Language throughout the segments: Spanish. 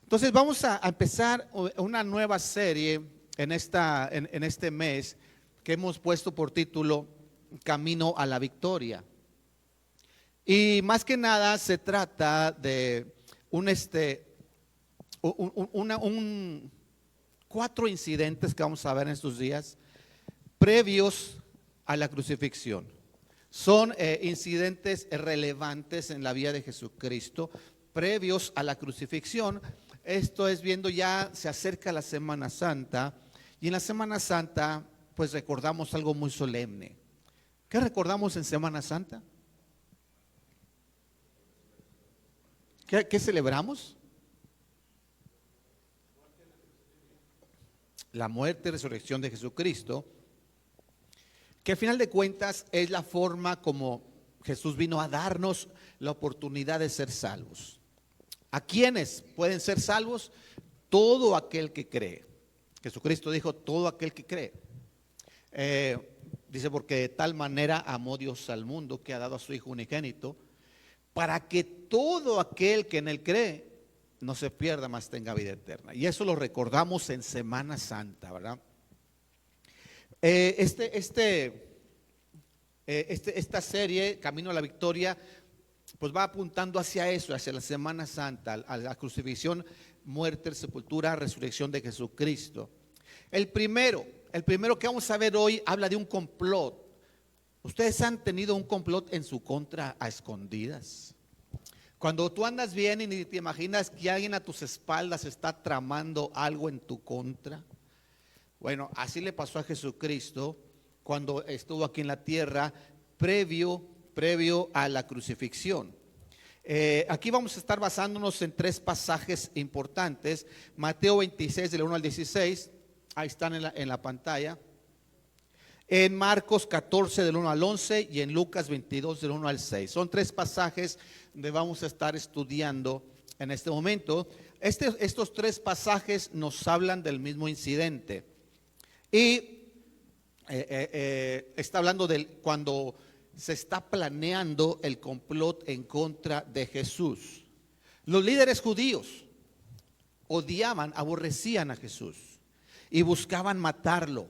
Entonces vamos a empezar una nueva serie en este mes que hemos puesto por título Camino a la Victoria. Y más que nada se trata de cuatro incidentes que vamos a ver en estos días previos a la crucifixión. Son incidentes relevantes en la vida de Jesucristo, previos a la crucifixión. Esto es viendo ya se acerca la Semana Santa, y en la Semana Santa pues recordamos algo muy solemne. ¿Qué recordamos en Semana Santa? ¿Qué celebramos? La muerte y resurrección de Jesucristo, que al final de cuentas es la forma como Jesús vino a darnos la oportunidad de ser salvos. ¿A quiénes pueden ser salvos? Todo aquel que cree. Jesucristo dijo: todo aquel que cree. Dice: porque de tal manera amó Dios al mundo que ha dado a su Hijo unigénito, para que todo aquel que en él cree no se pierda, mas tenga vida eterna. Y eso lo recordamos en Semana Santa, ¿verdad? Esta serie, Camino a la Victoria, pues va apuntando hacia eso, hacia la Semana Santa, a la crucifixión, muerte, sepultura, resurrección de Jesucristo. El primero que vamos a ver hoy habla de un complot. ¿Ustedes han tenido un complot en su contra a escondidas? Cuando tú andas bien y ni te imaginas que alguien a tus espaldas está tramando algo en tu contra. Bueno, así le pasó a Jesucristo cuando estuvo aquí en la tierra, previo a la crucifixión. Aquí vamos a estar basándonos en tres pasajes importantes. Mateo 26 del 1 al 16, ahí están en la pantalla. En Marcos 14 del 1 al 11 y en Lucas 22 del 1 al 6. Son tres pasajes donde vamos a estar estudiando en este momento. Estos tres pasajes nos hablan del mismo incidente. Y está hablando de cuando se está planeando el complot en contra de Jesús. Los líderes judíos odiaban, aborrecían a Jesús y buscaban matarlo,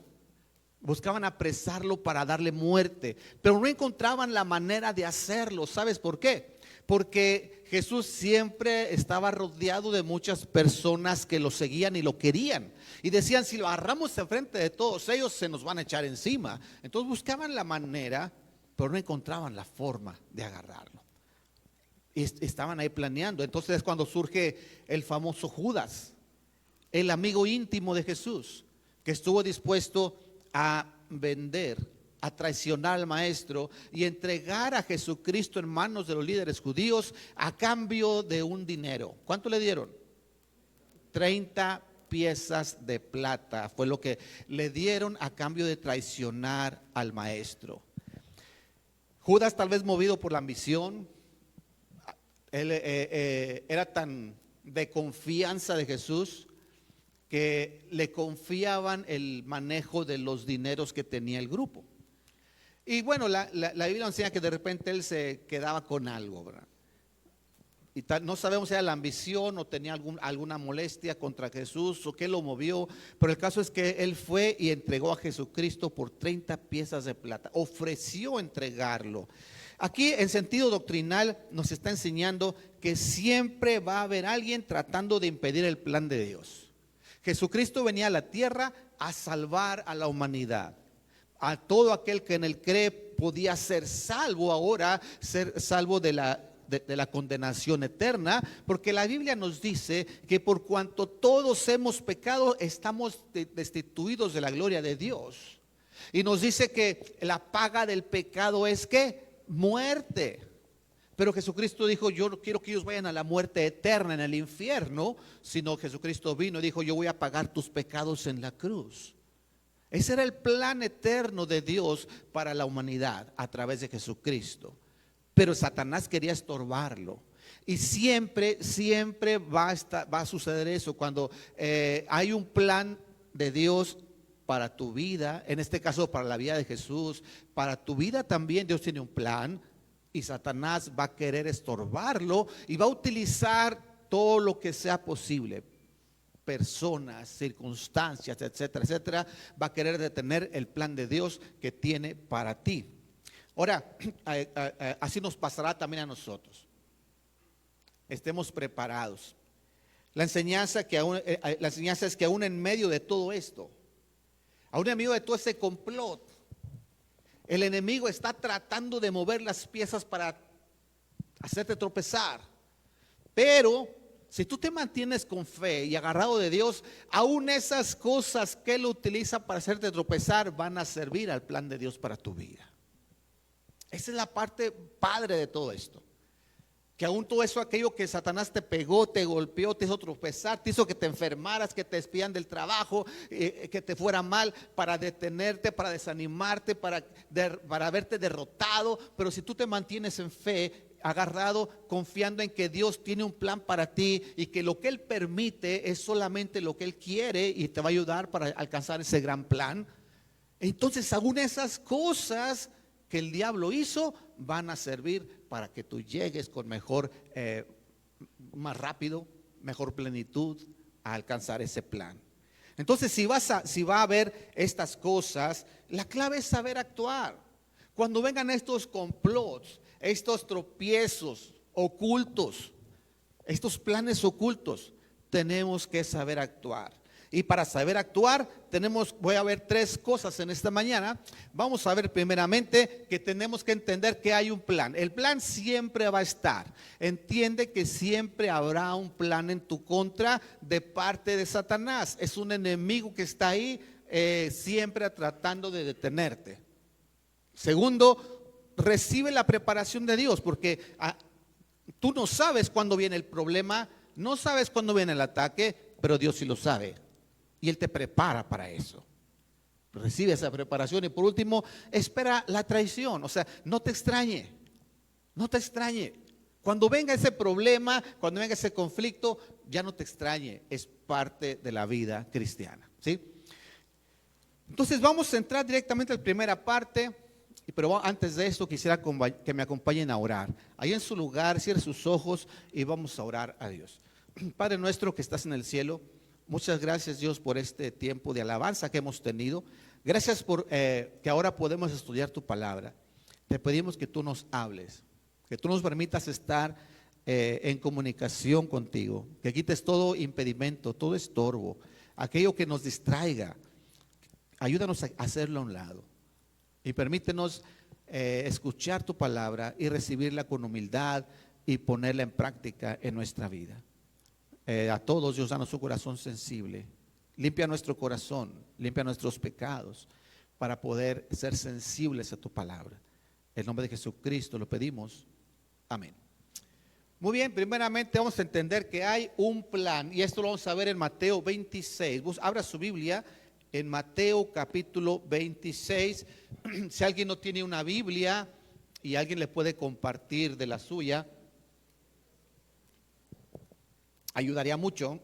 buscaban apresarlo para darle muerte, pero no encontraban la manera de hacerlo. ¿Sabes por qué? Porque Jesús siempre estaba rodeado de muchas personas que lo seguían y lo querían. Y decían: si lo agarramos enfrente de todos ellos, se nos van a echar encima. Entonces buscaban la manera, pero no encontraban la forma de agarrarlo. Y estaban ahí planeando. Entonces es cuando surge el famoso Judas, el amigo íntimo de Jesús, que estuvo dispuesto a vender, a traicionar al maestro y entregar a Jesucristo en manos de los líderes judíos a cambio de un dinero. ¿Cuánto le dieron? 30 piezas de plata fue lo que le dieron a cambio de traicionar al maestro. Judas, tal vez movido por la ambición, él era tan de confianza de Jesús que le confiaban el manejo de los dineros que tenía el grupo. Y bueno, la Biblia enseña que de repente él se quedaba con algo, ¿verdad? Y no sabemos si era la ambición o tenía alguna molestia contra Jesús o qué lo movió, pero el caso es que él fue y entregó a Jesucristo por 30 piezas de plata, ofreció entregarlo. Aquí en sentido doctrinal nos está enseñando que siempre va a haber alguien tratando de impedir el plan de Dios. Jesucristo venía a la tierra a salvar a la humanidad. A todo aquel que en él cree podía ser salvo, ahora ser salvo de la condenación eterna, porque la Biblia nos dice que por cuanto todos hemos pecado, estamos destituidos de la gloria de Dios. Y nos dice que la paga del pecado es ¿qué? Muerte. Pero Jesucristo dijo: yo no quiero que ellos vayan a la muerte eterna en el infierno, sino Jesucristo vino y dijo: yo voy a pagar tus pecados en la cruz. Ese era el plan eterno de Dios para la humanidad a través de Jesucristo. Pero Satanás quería estorbarlo. Y siempre va a suceder eso cuando hay un plan de Dios para tu vida, en este caso para la vida de Jesús, para tu vida también Dios tiene un plan. Y Satanás va a querer estorbarlo y va a utilizar todo lo que sea posible, personas, circunstancias, etcétera, etcétera, va a querer detener el plan de Dios que tiene para ti. Ahora, así nos pasará también a nosotros. Estemos preparados. La enseñanza es que aún en medio de todo esto, aún en medio de todo ese complot, el enemigo está tratando de mover las piezas para hacerte tropezar. Pero si tú te mantienes con fe y agarrado de Dios, aún esas cosas que Él utiliza para hacerte tropezar van a servir al plan de Dios para tu vida. Esa es la parte padre de todo esto. Que aún todo eso, aquello que Satanás te pegó, te golpeó, te hizo tropezar, te hizo que te enfermaras, que te despidan del trabajo, que te fuera mal, para detenerte, para desanimarte, para verte derrotado. Pero si tú te mantienes en fe, agarrado, confiando en que Dios tiene un plan para ti y que lo que Él permite es solamente lo que Él quiere y te va a ayudar para alcanzar ese gran plan, entonces aún esas cosas que el diablo hizo van a servir para que tú llegues con mejor, más rápido, mejor plenitud a alcanzar ese plan. Entonces si va a haber estas cosas, la clave es saber actuar. Cuando vengan estos complots, estos tropiezos ocultos, estos planes ocultos, tenemos que saber actuar. Y para saber actuar voy a ver tres cosas en esta mañana. Vamos a ver primeramente que tenemos que entender que hay un plan. El plan siempre va a estar. Entiende que siempre habrá un plan en tu contra de parte de Satanás. Es un enemigo que está ahí siempre tratando de detenerte. Segundo, recibe la preparación de Dios, porque tú no sabes cuándo viene el problema, no sabes cuándo viene el ataque, pero Dios sí lo sabe. Y Él te prepara para eso. Recibe esa preparación. Y por último, espera la traición. O sea, no te extrañe. No te extrañe. Cuando venga ese problema, cuando venga ese conflicto, ya no te extrañe. Es parte de la vida cristiana. ¿Sí? Entonces vamos a entrar directamente a la primera parte. Pero antes de esto quisiera que me acompañen a orar. Ahí en su lugar, cierre sus ojos y vamos a orar a Dios. Padre nuestro que estás en el cielo, muchas gracias Dios por este tiempo de alabanza que hemos tenido. Gracias por que ahora podemos estudiar tu palabra. Te pedimos que tú nos hables, que tú nos permitas estar en comunicación contigo, que quites todo impedimento, todo estorbo, aquello que nos distraiga. Ayúdanos a hacerlo a un lado y permítenos escuchar tu palabra y recibirla con humildad y ponerla en práctica en nuestra vida. A todos Dios, danos un corazón sensible. Limpia nuestro corazón, limpia nuestros pecados para poder ser sensibles a tu palabra. En nombre de Jesucristo lo pedimos. Amén. Muy bien, primeramente vamos a entender que hay un plan y esto lo vamos a ver en Mateo 26. Abra su Biblia en Mateo capítulo 26. Si alguien no tiene una Biblia y alguien le puede compartir de la suya, ayudaría mucho.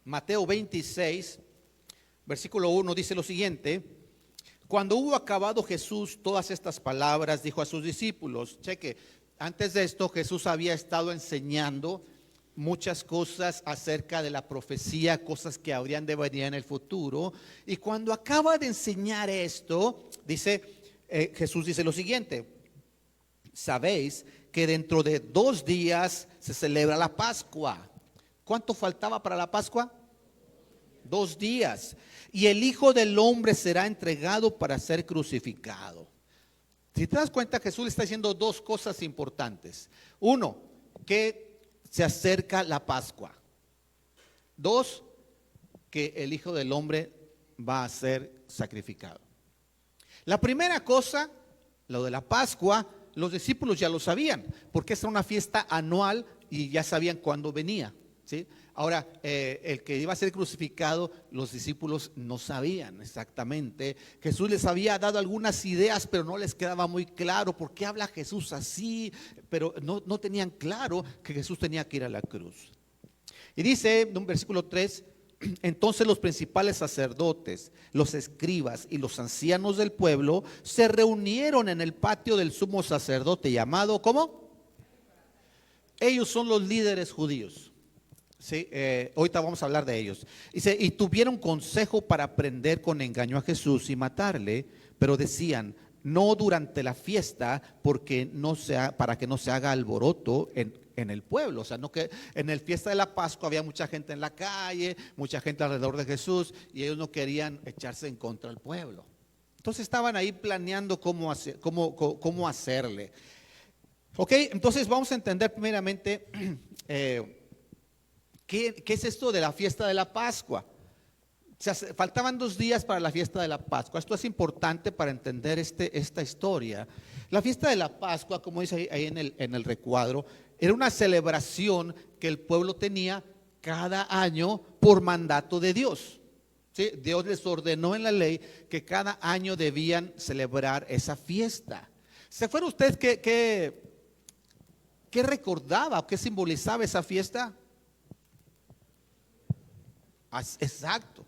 Mateo 26, versículo 1 dice lo siguiente: cuando hubo acabado Jesús todas estas palabras, dijo a sus discípulos. Cheque, antes de esto Jesús había estado enseñando muchas cosas acerca de la profecía, cosas que habrían de venir en el futuro. Y cuando acaba de enseñar esto, Jesús dice lo siguiente: sabéis que dentro de 2 días se celebra la Pascua. ¿Cuánto faltaba para la Pascua? 2 días. Y el Hijo del Hombre será entregado para ser crucificado. Si te das cuenta, Jesús le está diciendo 2 cosas importantes. 1, que se acerca la Pascua. 2, que el Hijo del Hombre va a ser sacrificado. La primera cosa, lo de la Pascua, los discípulos ya lo sabían, porque esta era una fiesta anual y ya sabían cuándo venía, ¿sí? Ahora, el que iba a ser crucificado, los discípulos no sabían exactamente. Jesús les había dado algunas ideas, pero no les quedaba muy claro por qué habla Jesús así, pero no tenían claro que Jesús tenía que ir a la cruz. Y dice en un versículo 3: entonces los principales sacerdotes, los escribas y los ancianos del pueblo se reunieron en el patio del sumo sacerdote llamado, ¿cómo? Ellos son los líderes judíos. Sí, ahorita vamos a hablar de ellos. Dice, y tuvieron consejo para prender con engaño a Jesús y matarle, pero decían, no durante la fiesta, porque no sea, para que no se haga alboroto en el pueblo. O sea, no que en el fiesta de la Pascua había mucha gente en la calle, mucha gente alrededor de Jesús, y ellos no querían echarse en contra del pueblo. Entonces estaban ahí planeando cómo hacerle. Ok, entonces vamos a entender primeramente ¿qué es esto de la fiesta de la Pascua? O sea, faltaban 2 días para la fiesta de la Pascua. Esto es importante para entender esta historia. La fiesta de la Pascua, como dice ahí en el recuadro, era una celebración que el pueblo tenía cada año por mandato de Dios. ¿Sí? Dios les ordenó en la ley que cada año debían celebrar esa fiesta. ¿Se acuerda usted qué recordaba o qué simbolizaba esa fiesta? Exacto.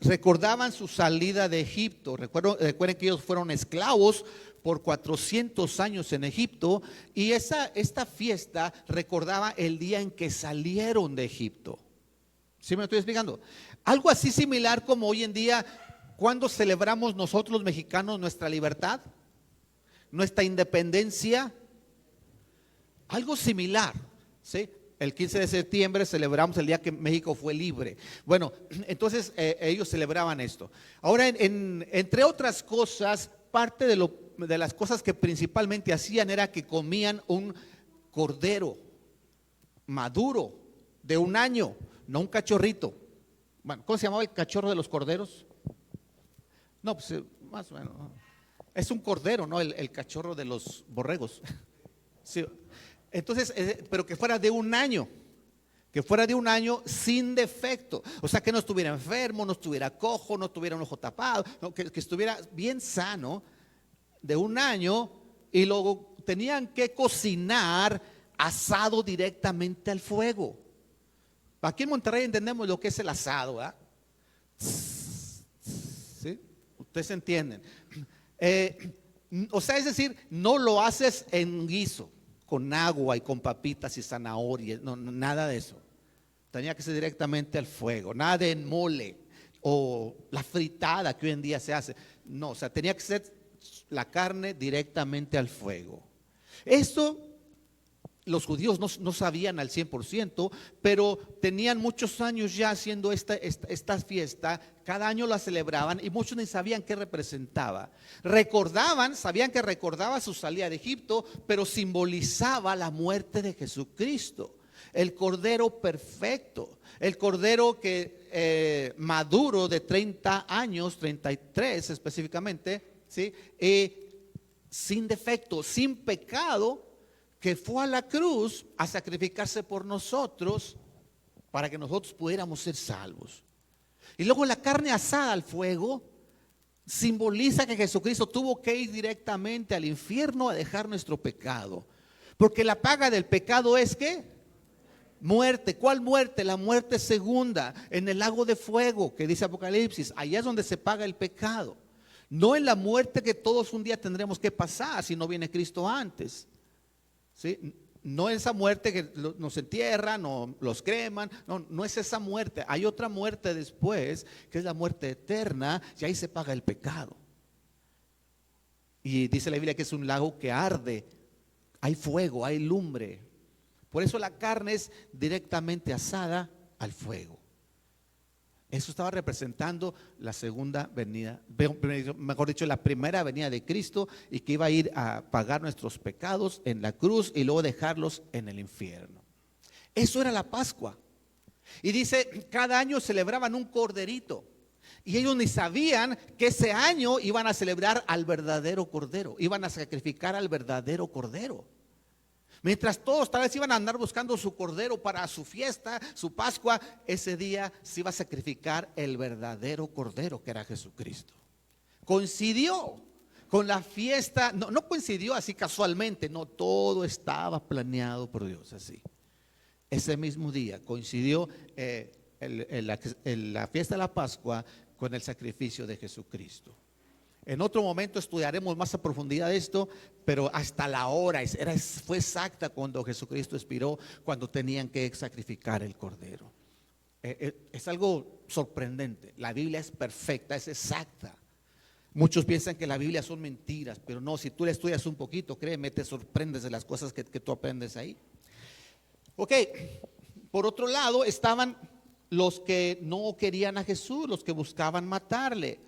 Recordaban su salida de Egipto. Recuerden que ellos fueron esclavos por 400 años en Egipto, y esta fiesta recordaba el día en que salieron de Egipto. ¿Sí me estoy explicando? Algo así similar como hoy en día, cuando celebramos nosotros los mexicanos nuestra libertad, nuestra independencia. Algo similar, ¿sí? El 15 de septiembre celebramos el día que México fue libre. Bueno, entonces ellos celebraban esto. Ahora, entre otras cosas, parte de las cosas que principalmente hacían era que comían un cordero maduro de 1 año, no un cachorrito. Bueno, ¿cómo se llamaba el cachorro de los corderos? No, pues más o menos. Es un cordero, ¿no? El cachorro de los borregos. Sí. Entonces, pero que fuera de 1 año, que fuera de 1 año sin defecto. O sea, que no estuviera enfermo, no estuviera cojo, no tuviera un ojo tapado, no, que estuviera bien sano, de 1 año. Y luego tenían que cocinar asado directamente al fuego. Aquí en Monterrey entendemos lo que es el asado, ¿verdad? ¿Sí? Ustedes entienden. O sea, es decir, no lo haces en guiso, con agua y con papitas y zanahorias, no, nada de eso. Tenía que ser directamente al fuego, nada de mole o la fritada que hoy en día se hace. No, o sea, tenía que ser la carne directamente al fuego. Esto los judíos no sabían al 100%, pero tenían muchos años ya haciendo esta fiesta. Cada año la celebraban y muchos ni sabían qué representaba. Sabían que recordaba su salida de Egipto, pero simbolizaba la muerte de Jesucristo, el cordero perfecto, el cordero que maduro de 30 años, 33 específicamente, ¿sí? Sin defecto, sin pecado, que fue a la cruz a sacrificarse por nosotros para que nosotros pudiéramos ser salvos. Y luego la carne asada al fuego simboliza que Jesucristo tuvo que ir directamente al infierno a dejar nuestro pecado. Porque la paga del pecado es ¿qué? Muerte. ¿Cuál muerte? La muerte segunda, en el lago de fuego, que dice Apocalipsis. Allá es donde se paga el pecado. No en la muerte que todos un día tendremos que pasar si no viene Cristo antes. ¿Sí? No esa muerte que nos entierran o los creman, no es esa muerte. Hay otra muerte después, que es la muerte eterna, y ahí se paga el pecado. Y dice la Biblia que es un lago que arde, hay fuego, hay lumbre. Por eso la carne es directamente asada al fuego. Eso estaba representando la segunda venida, mejor dicho, la primera venida de Cristo, y que iba a ir a pagar nuestros pecados en la cruz y luego dejarlos en el infierno. Eso era la Pascua. Y dice, cada año celebraban un corderito. Y ellos ni sabían que ese año iban a celebrar al verdadero cordero, iban a sacrificar al verdadero cordero. Mientras todos tal vez iban a andar buscando su cordero para su fiesta, su Pascua, ese día se iba a sacrificar el verdadero cordero, que era Jesucristo. Coincidió con la fiesta, no coincidió así casualmente, no, todo estaba planeado por Dios así. Ese mismo día coincidió la fiesta de la Pascua con el sacrificio de Jesucristo. En otro momento estudiaremos más a profundidad esto, pero hasta la hora fue exacta cuando Jesucristo expiró, cuando tenían que sacrificar el cordero. Es algo sorprendente. La Biblia es perfecta, es exacta. Muchos piensan que la Biblia son mentiras, pero no, si tú la estudias un poquito, créeme, te sorprendes de las cosas que tú aprendes ahí. Ok, por otro lado estaban los que no querían a Jesús, los que buscaban matarle.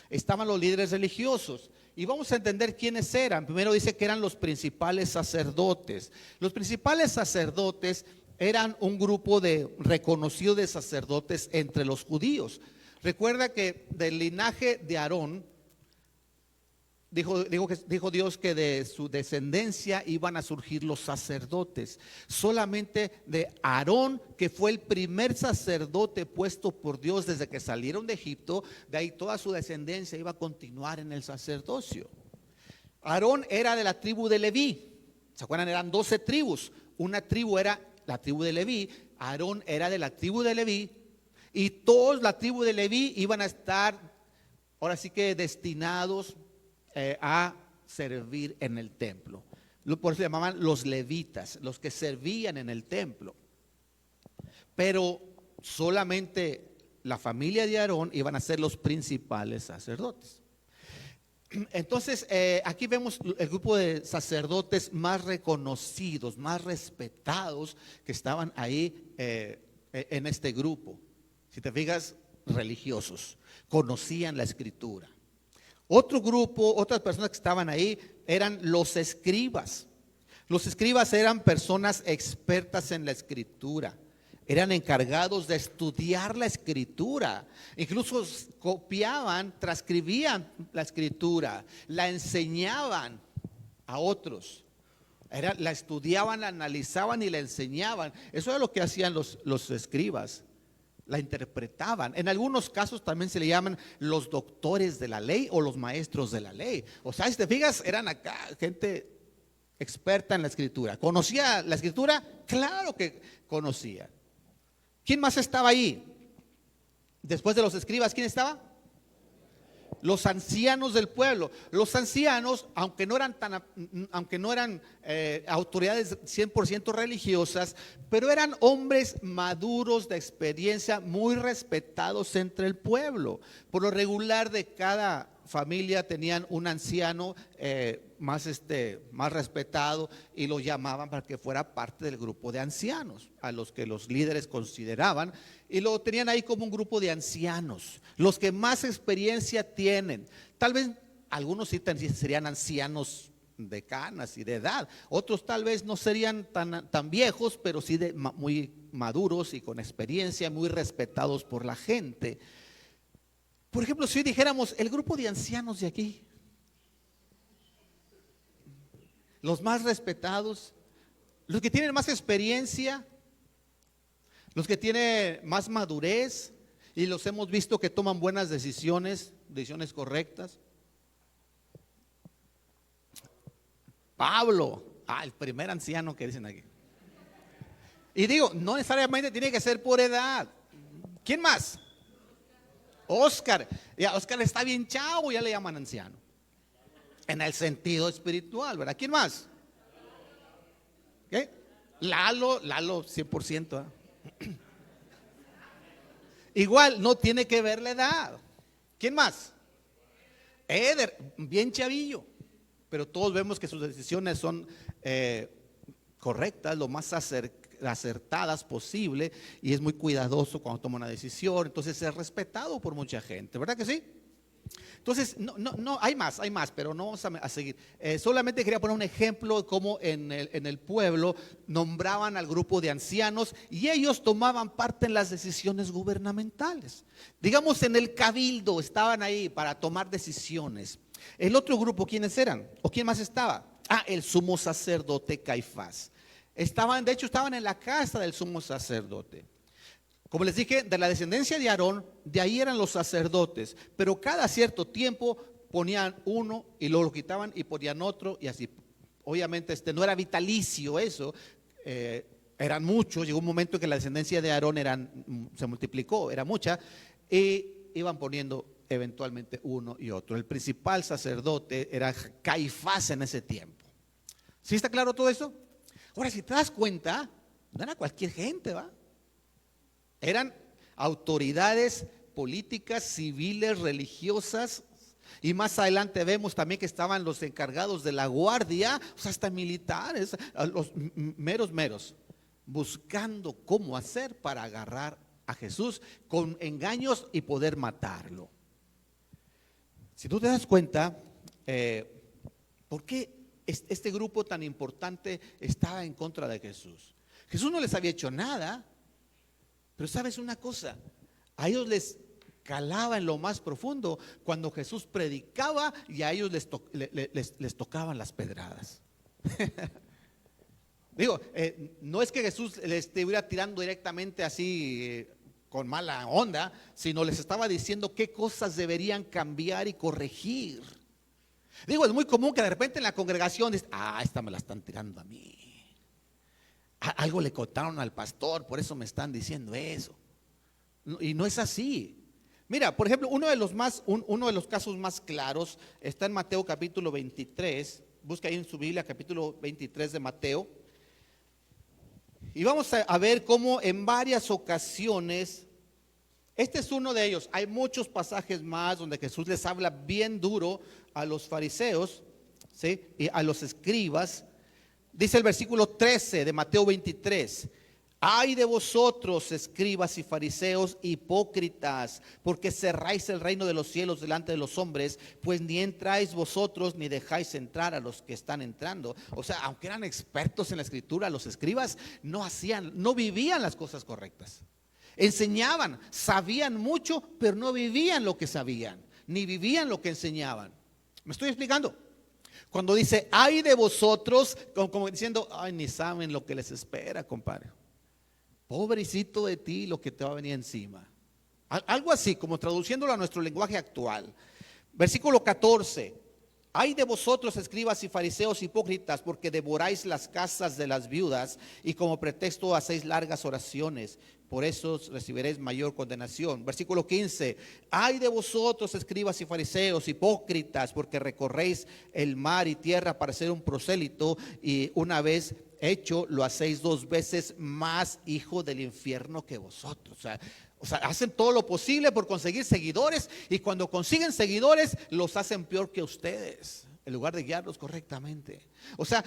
Estaban los líderes religiosos. Y vamos a entender quiénes eran. Primero dice que eran los principales sacerdotes. Los principales sacerdotes eran un grupo reconocido de sacerdotes entre los judíos. Recuerda que del linaje de Aarón, dijo Dios que de su descendencia iban a surgir los sacerdotes. Solamente de Aarón, que fue el primer sacerdote puesto por Dios desde que salieron de Egipto, de ahí toda su descendencia iba a continuar en el sacerdocio. Aarón era de la tribu de Leví. ¿Se acuerdan? Eran 12 tribus. Una tribu era la tribu de Leví. Aarón era de la tribu de Leví. Y todos la tribu de Leví iban a estar, ahora sí que destinados a servir en el templo. Por eso se llamaban los levitas, los que servían en el templo. Pero solamente la familia de Aarón iban a ser los principales sacerdotes. Entonces aquí vemos el grupo de sacerdotes más reconocidos, más respetados que estaban ahí en este grupo. Si te fijas, religiosos, conocían la escritura. Otro grupo, otras personas que estaban ahí eran los escribas. Los escribas eran personas expertas en la escritura. Eran encargados de estudiar la escritura. Incluso copiaban, transcribían la escritura, la enseñaban a otros. La estudiaban, la analizaban y la enseñaban. Eso era lo que hacían los escribas. La interpretaban. En algunos casos también se le llaman los doctores de la ley o los maestros de la ley. O sea, si te fijas, eran acá gente experta en la escritura. ¿Conocía la escritura? Claro que conocía. ¿Quién más estaba ahí? Después de los escribas, ¿quién estaba? Los ancianos del pueblo. Los ancianos, aunque no eran autoridades 100% religiosas, pero eran hombres maduros de experiencia, muy respetados entre el pueblo. Por lo regular, de cada familia tenían un anciano más respetado, y lo llamaban para que fuera parte del grupo de ancianos, a los que los líderes consideraban, y lo tenían ahí como un grupo de ancianos, los que más experiencia tienen. Tal vez algunos sí serían ancianos de canas y de edad, otros tal vez no serían tan viejos, pero sí muy maduros y con experiencia, muy respetados por la gente. Por ejemplo, si dijéramos el grupo de ancianos de aquí, los más respetados, los que tienen más experiencia, los que tienen más madurez, y los hemos visto que toman buenas decisiones correctas. Pablo, el primer anciano que dicen aquí. Y digo, no necesariamente tiene que ser por edad. ¿Quién más? Oscar. Ya, Oscar está bien chavo, ya le llaman anciano. En el sentido espiritual, ¿verdad? ¿Quién más? ¿Qué? Lalo 100%. Igual, no tiene que ver la edad. ¿Quién más? Eder, bien chavillo, pero todos vemos que sus decisiones son correctas, lo más acertadas posible, y es muy cuidadoso cuando toma una decisión. Entonces es respetado por mucha gente, ¿verdad que sí? Entonces, no, hay más, pero no vamos a seguir. Solamente quería poner un ejemplo de cómo en el pueblo nombraban al grupo de ancianos y ellos tomaban parte en las decisiones gubernamentales. Digamos, en el cabildo estaban ahí para tomar decisiones. El otro grupo, ¿quiénes eran? ¿O quién más estaba? El sumo sacerdote Caifás. De hecho, estaban en la casa del sumo sacerdote. Como les dije, de la descendencia de Aarón, de ahí eran los sacerdotes, pero cada cierto tiempo ponían uno y luego lo quitaban y ponían otro, y así. Obviamente no era vitalicio eso, eran muchos. Llegó un momento en que la descendencia de Aarón se multiplicó, era mucha, y iban poniendo eventualmente uno y otro. El principal sacerdote era Caifás en ese tiempo. ¿Sí está claro todo eso? Ahora, si te das cuenta, no era cualquier gente, ¿va? Eran autoridades políticas, civiles, religiosas. Y más adelante vemos también que estaban los encargados de la guardia, o sea, hasta militares, los meros, buscando cómo hacer para agarrar a Jesús con engaños y poder matarlo. Si tú te das cuenta, ¿por qué este grupo tan importante estaba en contra de Jesús? Jesús no les había hecho nada, pero sabes una cosa, a ellos les calaba en lo más profundo cuando Jesús predicaba y a ellos les tocaban las pedradas. Digo, no es que Jesús les estuviera tirando directamente así con mala onda, sino les estaba diciendo qué cosas deberían cambiar y corregir. Digo, es muy común que de repente en la congregación dice, esta me la están tirando a mí. Algo le contaron al pastor, por eso me están diciendo eso. Y no es así. Mira, por ejemplo, uno de los casos más claros está en Mateo capítulo 23. Busca ahí en su Biblia capítulo 23 de Mateo. Y vamos a ver cómo en varias ocasiones, este es uno de ellos. Hay muchos pasajes más donde Jesús les habla bien duro a los fariseos, ¿sí? Y a los escribas. Dice el versículo 13 de Mateo 23. Ay de vosotros, escribas y fariseos hipócritas, porque cerráis el reino de los cielos delante de los hombres, pues ni entráis vosotros ni dejáis entrar a los que están entrando. O sea, aunque eran expertos en la escritura, los escribas no vivían las cosas correctas. Enseñaban, sabían mucho, pero no vivían lo que sabían, ni vivían lo que enseñaban. ¿Me estoy explicando? Cuando dice, ay de vosotros, como diciendo, ay, ni saben lo que les espera, compadre. Pobrecito de ti lo que te va a venir encima. Algo así, como traduciéndolo a nuestro lenguaje actual. Versículo 14. Ay de vosotros, escribas y fariseos hipócritas, porque devoráis las casas de las viudas y como pretexto hacéis largas oraciones. Por eso recibiréis mayor condenación. Versículo 15. Ay de vosotros, escribas y fariseos hipócritas, porque recorréis el mar y tierra para ser un prosélito, y una vez hecho lo hacéis 2 veces más hijo del infierno que vosotros. O sea, hacen todo lo posible por conseguir seguidores, y cuando consiguen seguidores los hacen peor que ustedes, en lugar de guiarlos correctamente. O sea,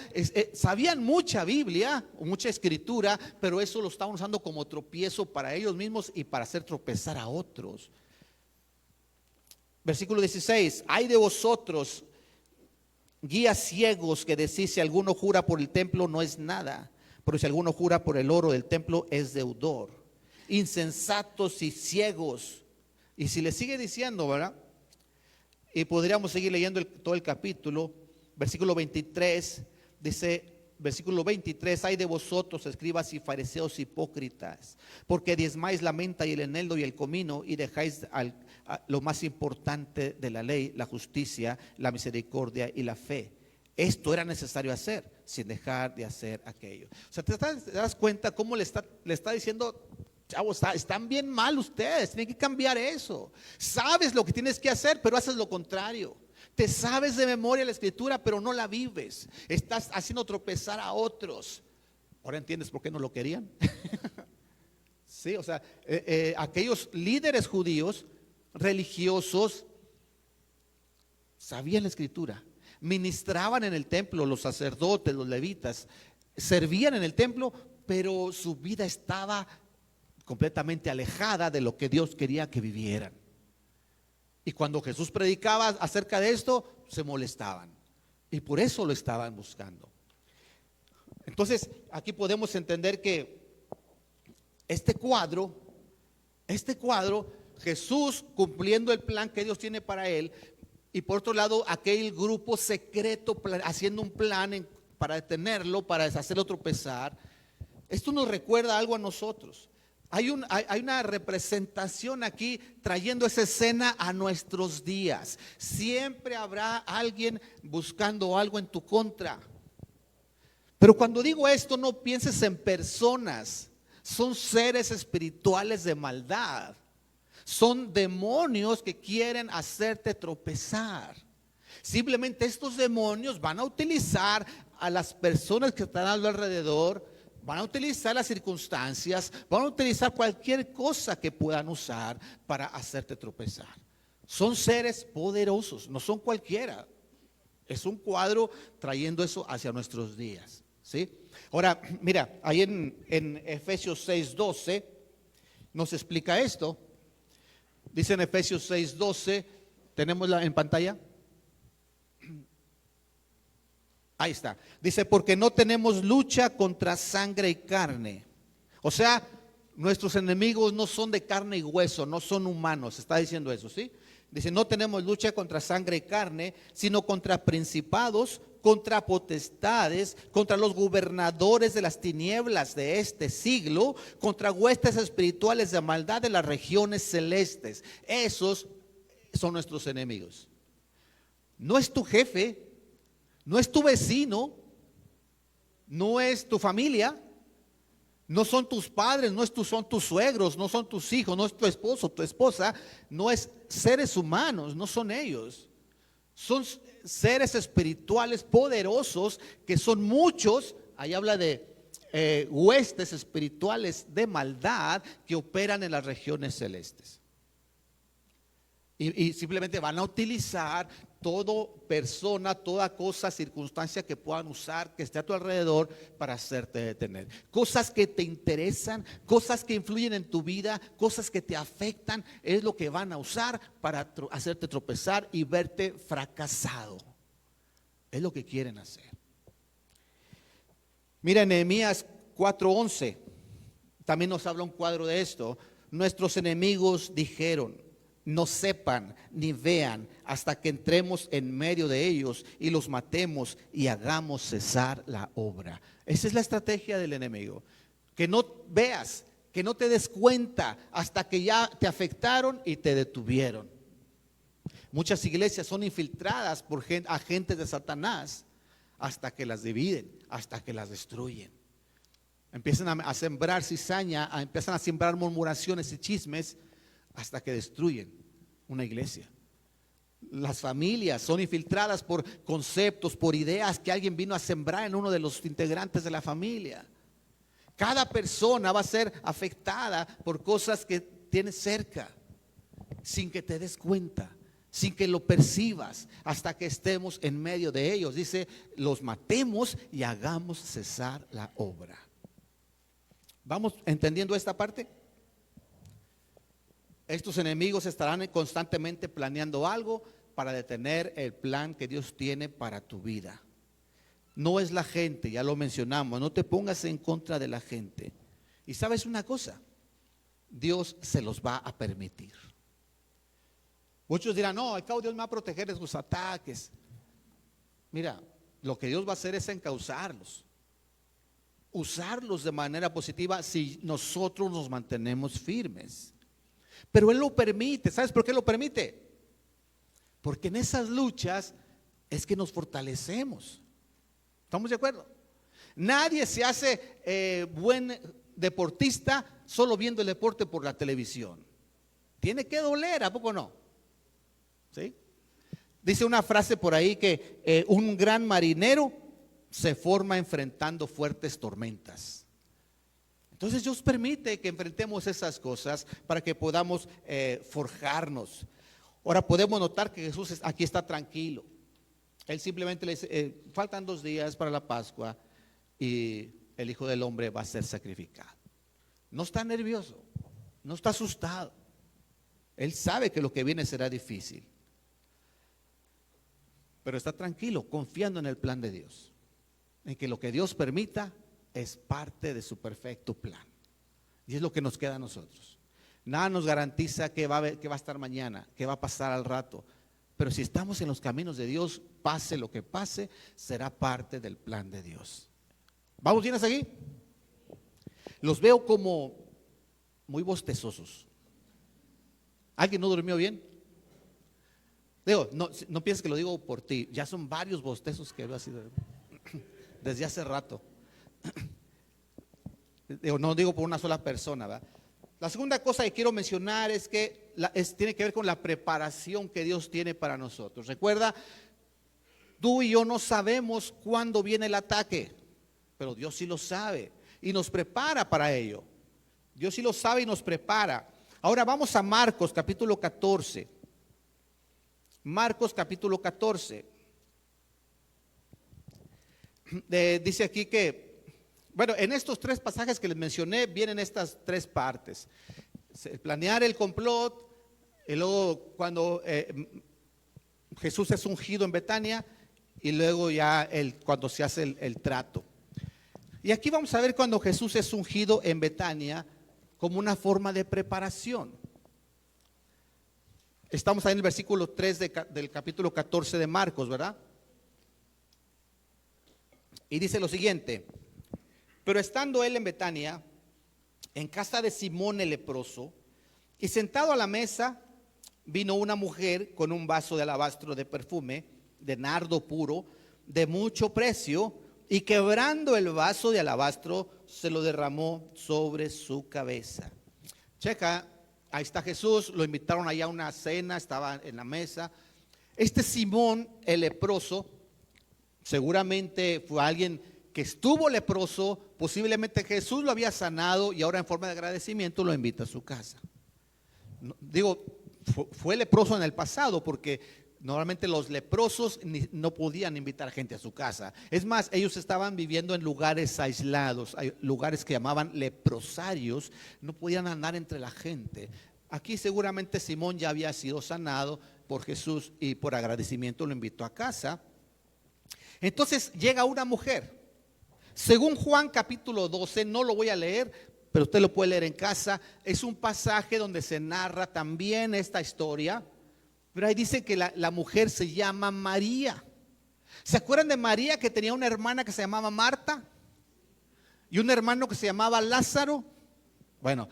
sabían mucha Biblia, mucha escritura, pero eso lo estaban usando como tropiezo para ellos mismos y para hacer tropezar a otros. Versículo 16. Ay de vosotros, guías ciegos, que decís, si alguno jura por el templo no es nada, pero si alguno jura por el oro del templo es deudor. Insensatos y ciegos. Y si le sigue diciendo, ¿verdad? Y podríamos seguir leyendo todo el capítulo. Versículo 23 dice, versículo 23, ay de vosotros, escribas y fariseos hipócritas, porque diezmáis la menta y el eneldo y el comino, y dejáis lo más importante de la ley, la justicia, la misericordia y la fe. Esto era necesario hacer, sin dejar de hacer aquello. O sea, te das cuenta cómo le está diciendo, chavos, están bien mal ustedes, tienen que cambiar eso. Sabes lo que tienes que hacer, pero haces lo contrario. Te sabes de memoria la escritura, pero no la vives. Estás haciendo tropezar a otros. Ahora entiendes por qué no lo querían. Sí, o sea, aquellos líderes judíos religiosos sabían la escritura, ministraban en el templo, los sacerdotes, los levitas, servían en el templo, pero su vida estaba completamente alejada de lo que Dios quería que vivieran. Y cuando Jesús predicaba acerca de esto, se molestaban. Y por eso lo estaban buscando. Entonces, aquí podemos entender que este cuadro, Jesús cumpliendo el plan que Dios tiene para él, y por otro lado, aquel grupo secreto haciendo un plan para detenerlo, para hacerlo tropezar. Esto nos recuerda algo a nosotros. Hay una representación aquí trayendo esa escena a nuestros días. Siempre habrá alguien buscando algo en tu contra. Pero cuando digo esto, no pienses en personas. Son seres espirituales de maldad. Son demonios que quieren hacerte tropezar. Simplemente estos demonios van a utilizar a las personas que están a tu alrededor, van a utilizar las circunstancias, van a utilizar cualquier cosa que puedan usar para hacerte tropezar. Son seres poderosos, no son cualquiera. Es un cuadro trayendo eso hacia nuestros días, ¿sí? Ahora, mira, ahí en Efesios 6:12 nos explica esto. Dice en Efesios 6:12, ¿tenemos en pantalla? Ahí está. Dice, porque no tenemos lucha contra sangre y carne. O sea, nuestros enemigos no son de carne y hueso, no son humanos. Está diciendo eso, ¿sí? Dice, no tenemos lucha contra sangre y carne, sino contra principados, contra potestades, contra los gobernadores de las tinieblas de este siglo, contra huestes espirituales de maldad de las regiones celestes. Esos son nuestros enemigos. No es tu jefe, no es tu vecino, no es tu familia, no son tus padres, son tus suegros, no son tus hijos, no es tu esposo, tu esposa, no es seres humanos, no son ellos. Son seres espirituales poderosos que son muchos. Ahí habla de huestes espirituales de maldad que operan en las regiones celestes. Y simplemente van a utilizar toda persona, toda cosa, circunstancia que puedan usar, que esté a tu alrededor para hacerte detener. Cosas que te interesan, cosas que influyen en tu vida, cosas que te afectan, es lo que van a usar para hacerte tropezar y verte fracasado. Es lo que quieren hacer. Mira, en Nehemías 4:11 también nos habla un cuadro de esto. Nuestros enemigos dijeron: no sepan ni vean hasta que entremos en medio de ellos y los matemos y hagamos cesar la obra. Esa es la estrategia del enemigo. Que no veas, que no te des cuenta hasta que ya te afectaron y te detuvieron. Muchas iglesias son infiltradas por agentes de Satanás hasta que las dividen, hasta que las destruyen. Empiezan a sembrar cizaña, empiezan a sembrar murmuraciones y chismes hasta que destruyen una iglesia. Las familias son infiltradas por conceptos, por ideas que alguien vino a sembrar en uno de los integrantes de la familia. Cada persona va a ser afectada por cosas que tienes cerca, sin que te des cuenta, sin que lo percibas, hasta que estemos en medio de ellos. Dice, los matemos y hagamos cesar la obra. ¿Vamos entendiendo esta parte? Estos enemigos estarán constantemente planeando algo para detener el plan que Dios tiene para tu vida. No es la gente, ya lo mencionamos, no te pongas en contra de la gente. Y sabes una cosa, Dios se los va a permitir. Muchos dirán, no, al cabo Dios me va a proteger de sus ataques. Mira, lo que Dios va a hacer es encauzarlos, usarlos de manera positiva si nosotros nos mantenemos firmes. Pero Él lo permite. ¿Sabes por qué lo permite? Porque en esas luchas es que nos fortalecemos. ¿Estamos de acuerdo? Nadie se hace buen deportista solo viendo el deporte por la televisión. Tiene que doler, ¿a poco no? ¿Sí? Dice una frase por ahí que un gran marinero se forma enfrentando fuertes tormentas. Entonces Dios permite que enfrentemos esas cosas para que podamos forjarnos. Ahora podemos notar que Jesús aquí está tranquilo. Él simplemente le dice, faltan 2 días para la Pascua y el Hijo del Hombre va a ser sacrificado. No está nervioso, no está asustado. Él sabe que lo que viene será difícil, pero está tranquilo, confiando en el plan de Dios, en que lo que Dios permita es parte de su perfecto plan. Y es lo que nos queda a nosotros. Nada nos garantiza que va a estar mañana, que va a pasar al rato. Pero si estamos en los caminos de Dios, pase lo que pase, será parte del plan de Dios. ¿Vamos bien hasta aquí? Los veo como muy bostezosos. ¿Alguien no durmió bien? Digo, no pienses que lo digo por ti. Ya son varios bostezos que veo así desde hace rato. No digo por una sola persona, ¿verdad? La segunda cosa que quiero mencionar es que tiene que ver con la preparación que Dios tiene para nosotros. Recuerda, tú y yo no sabemos cuándo viene el ataque, pero Dios sí lo sabe y nos prepara para ello. Dios sí lo sabe y nos prepara. Ahora vamos a Marcos capítulo 14. Marcos capítulo 14. Dice aquí que, bueno, en estos tres pasajes que les mencioné vienen estas tres partes. Planear el complot, y luego cuando Jesús es ungido en Betania, y luego ya cuando se hace el trato. Y aquí vamos a ver cuando Jesús es ungido en Betania como una forma de preparación. Estamos ahí en el versículo 3 del capítulo 14 de Marcos, ¿verdad? Y dice lo siguiente: pero estando él en Betania, en casa de Simón el leproso, y sentado a la mesa, vino una mujer con un vaso de alabastro de perfume, de nardo puro, de mucho precio, y quebrando el vaso de alabastro, se lo derramó sobre su cabeza. Checa, ahí está Jesús, lo invitaron allá a una cena, estaba en la mesa. Este Simón el leproso, seguramente fue alguien que estuvo leproso, posiblemente Jesús lo había sanado y ahora en forma de agradecimiento lo invita a su casa. Digo, fue leproso en el pasado porque normalmente los leprosos no podían invitar gente a su casa. Es más, ellos estaban viviendo en lugares aislados, hay lugares que llamaban leprosarios, no podían andar entre la gente. Aquí seguramente Simón ya había sido sanado por Jesús y por agradecimiento lo invitó a casa. Entonces llega una mujer. Según Juan capítulo 12, no lo voy a leer, pero usted lo puede leer en casa. Es un pasaje donde se narra también esta historia. Pero ahí dice que la mujer se llama María. ¿Se acuerdan de María, que tenía una hermana que se llamaba Marta? Y un hermano que se llamaba Lázaro. Bueno,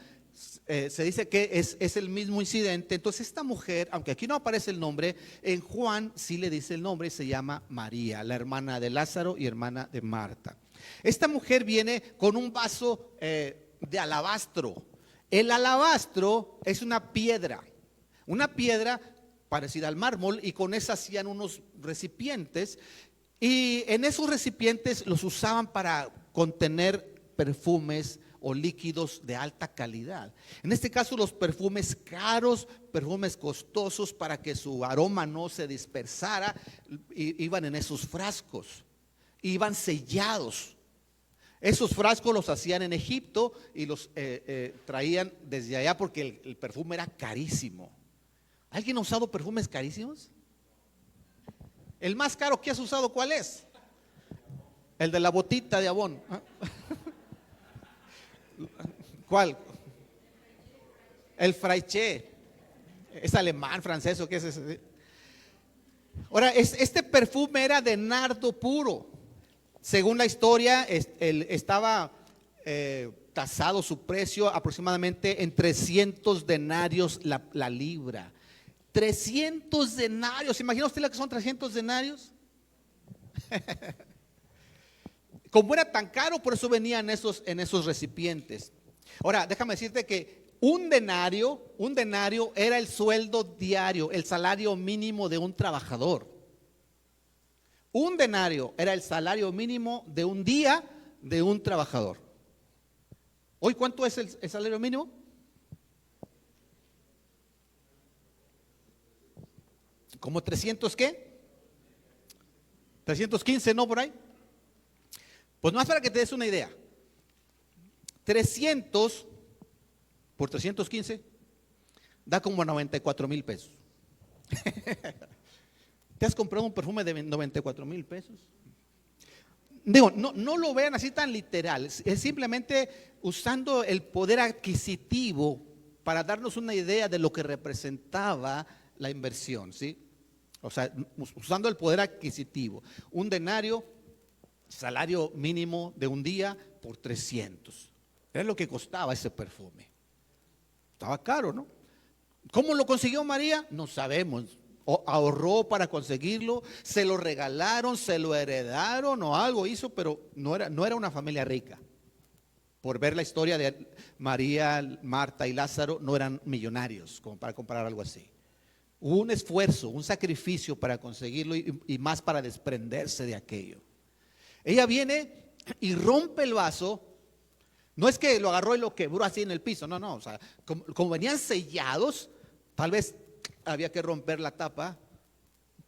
se dice que es el mismo incidente. Entonces esta mujer, aunque aquí no aparece el nombre, en Juan sí le dice el nombre y se llama María, la hermana de Lázaro y hermana de Marta. Esta mujer viene con un vaso de alabastro. El alabastro es una piedra parecida al mármol, y con esa hacían unos recipientes, y en esos recipientes los usaban para contener perfumes o líquidos de alta calidad. En este caso los perfumes caros, perfumes costosos, para que su aroma no se dispersara, iban en esos frascos, iban sellados. Esos frascos los hacían en Egipto y los traían desde allá porque el perfume era carísimo. ¿Alguien ha usado perfumes carísimos? El más caro que has usado, ¿cuál es? El de la botita de Avon. ¿Cuál? El Fraiche. ¿Es alemán, francés o qué es ese? Ahora, este perfume era de nardo puro. Según la historia, estaba tasado su precio aproximadamente en 300 denarios la libra. 300 denarios. ¿Imagina usted lo que son 300 denarios? Como era tan caro, por eso venían en esos recipientes. Ahora, déjame decirte que un denario era el sueldo diario, el salario mínimo de un trabajador. Un denario era el salario mínimo de un día de un trabajador. ¿Hoy cuánto es el salario mínimo? ¿Como 300 qué? 315, ¿no? Por ahí. Pues más para que te des una idea. 300 por 315 da como 94,000 pesos. ¿Te has comprado un perfume de 94,000 pesos? Digo, no lo vean así tan literal. Es simplemente usando el poder adquisitivo para darnos una idea de lo que representaba la inversión, ¿sí? O sea, usando el poder adquisitivo. Un denario, salario mínimo de un día por 300. Era lo que costaba ese perfume. Estaba caro, ¿no? ¿Cómo lo consiguió María? No sabemos. O ahorró para conseguirlo, se lo regalaron, se lo heredaron o algo hizo, pero no era una familia rica. Por ver la historia de María, Marta y Lázaro, no eran millonarios, como para comparar algo así. Hubo un esfuerzo, un sacrificio para conseguirlo y más para desprenderse de aquello. Ella viene y rompe el vaso. No es que lo agarró y lo quebró así en el piso, no, no. O sea, como venían sellados, tal vez había que romper la tapa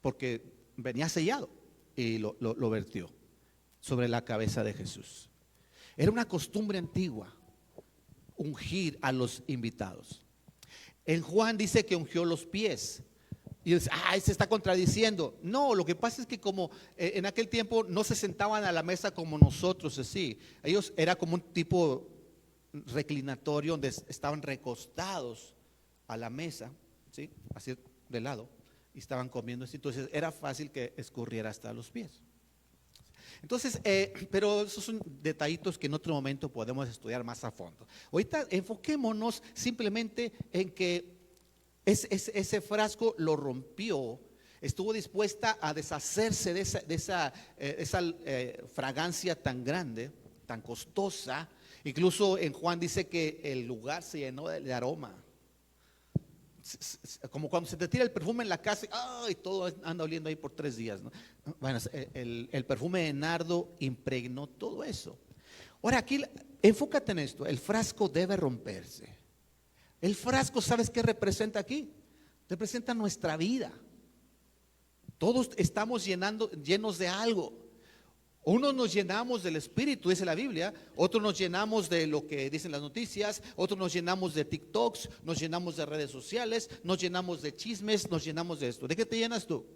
porque venía sellado y lo vertió sobre la cabeza de Jesús. Era una costumbre antigua ungir a los invitados. En Juan dice que ungió los pies. Y dice, se está contradiciendo. No, lo que pasa es que como en aquel tiempo no se sentaban a la mesa como nosotros así. Ellos era como un tipo reclinatorio donde estaban recostados a la mesa, ¿sí? Así de lado, y estaban comiendo así. Entonces era fácil que escurriera hasta los pies. Entonces, pero esos son detallitos que en otro momento podemos estudiar más a fondo. Ahorita enfoquémonos simplemente en que ese frasco lo rompió, estuvo dispuesta a deshacerse de esa fragancia tan grande, tan costosa. Incluso en Juan dice que el lugar se llenó de aroma. Como cuando se te tira el perfume en la casa y todo anda oliendo ahí por 3 días, ¿no? Bueno, el perfume de nardo impregnó todo eso. Ahora aquí, enfócate en esto, el frasco debe romperse. El frasco, ¿sabes qué representa aquí? Representa nuestra vida. Todos estamos llenos de algo. Unos nos llenamos del Espíritu, dice la Biblia. Otros nos llenamos de lo que dicen las noticias. Otros nos llenamos de TikToks. Nos llenamos de redes sociales. Nos llenamos de chismes. Nos llenamos de esto. ¿De qué te llenas tú?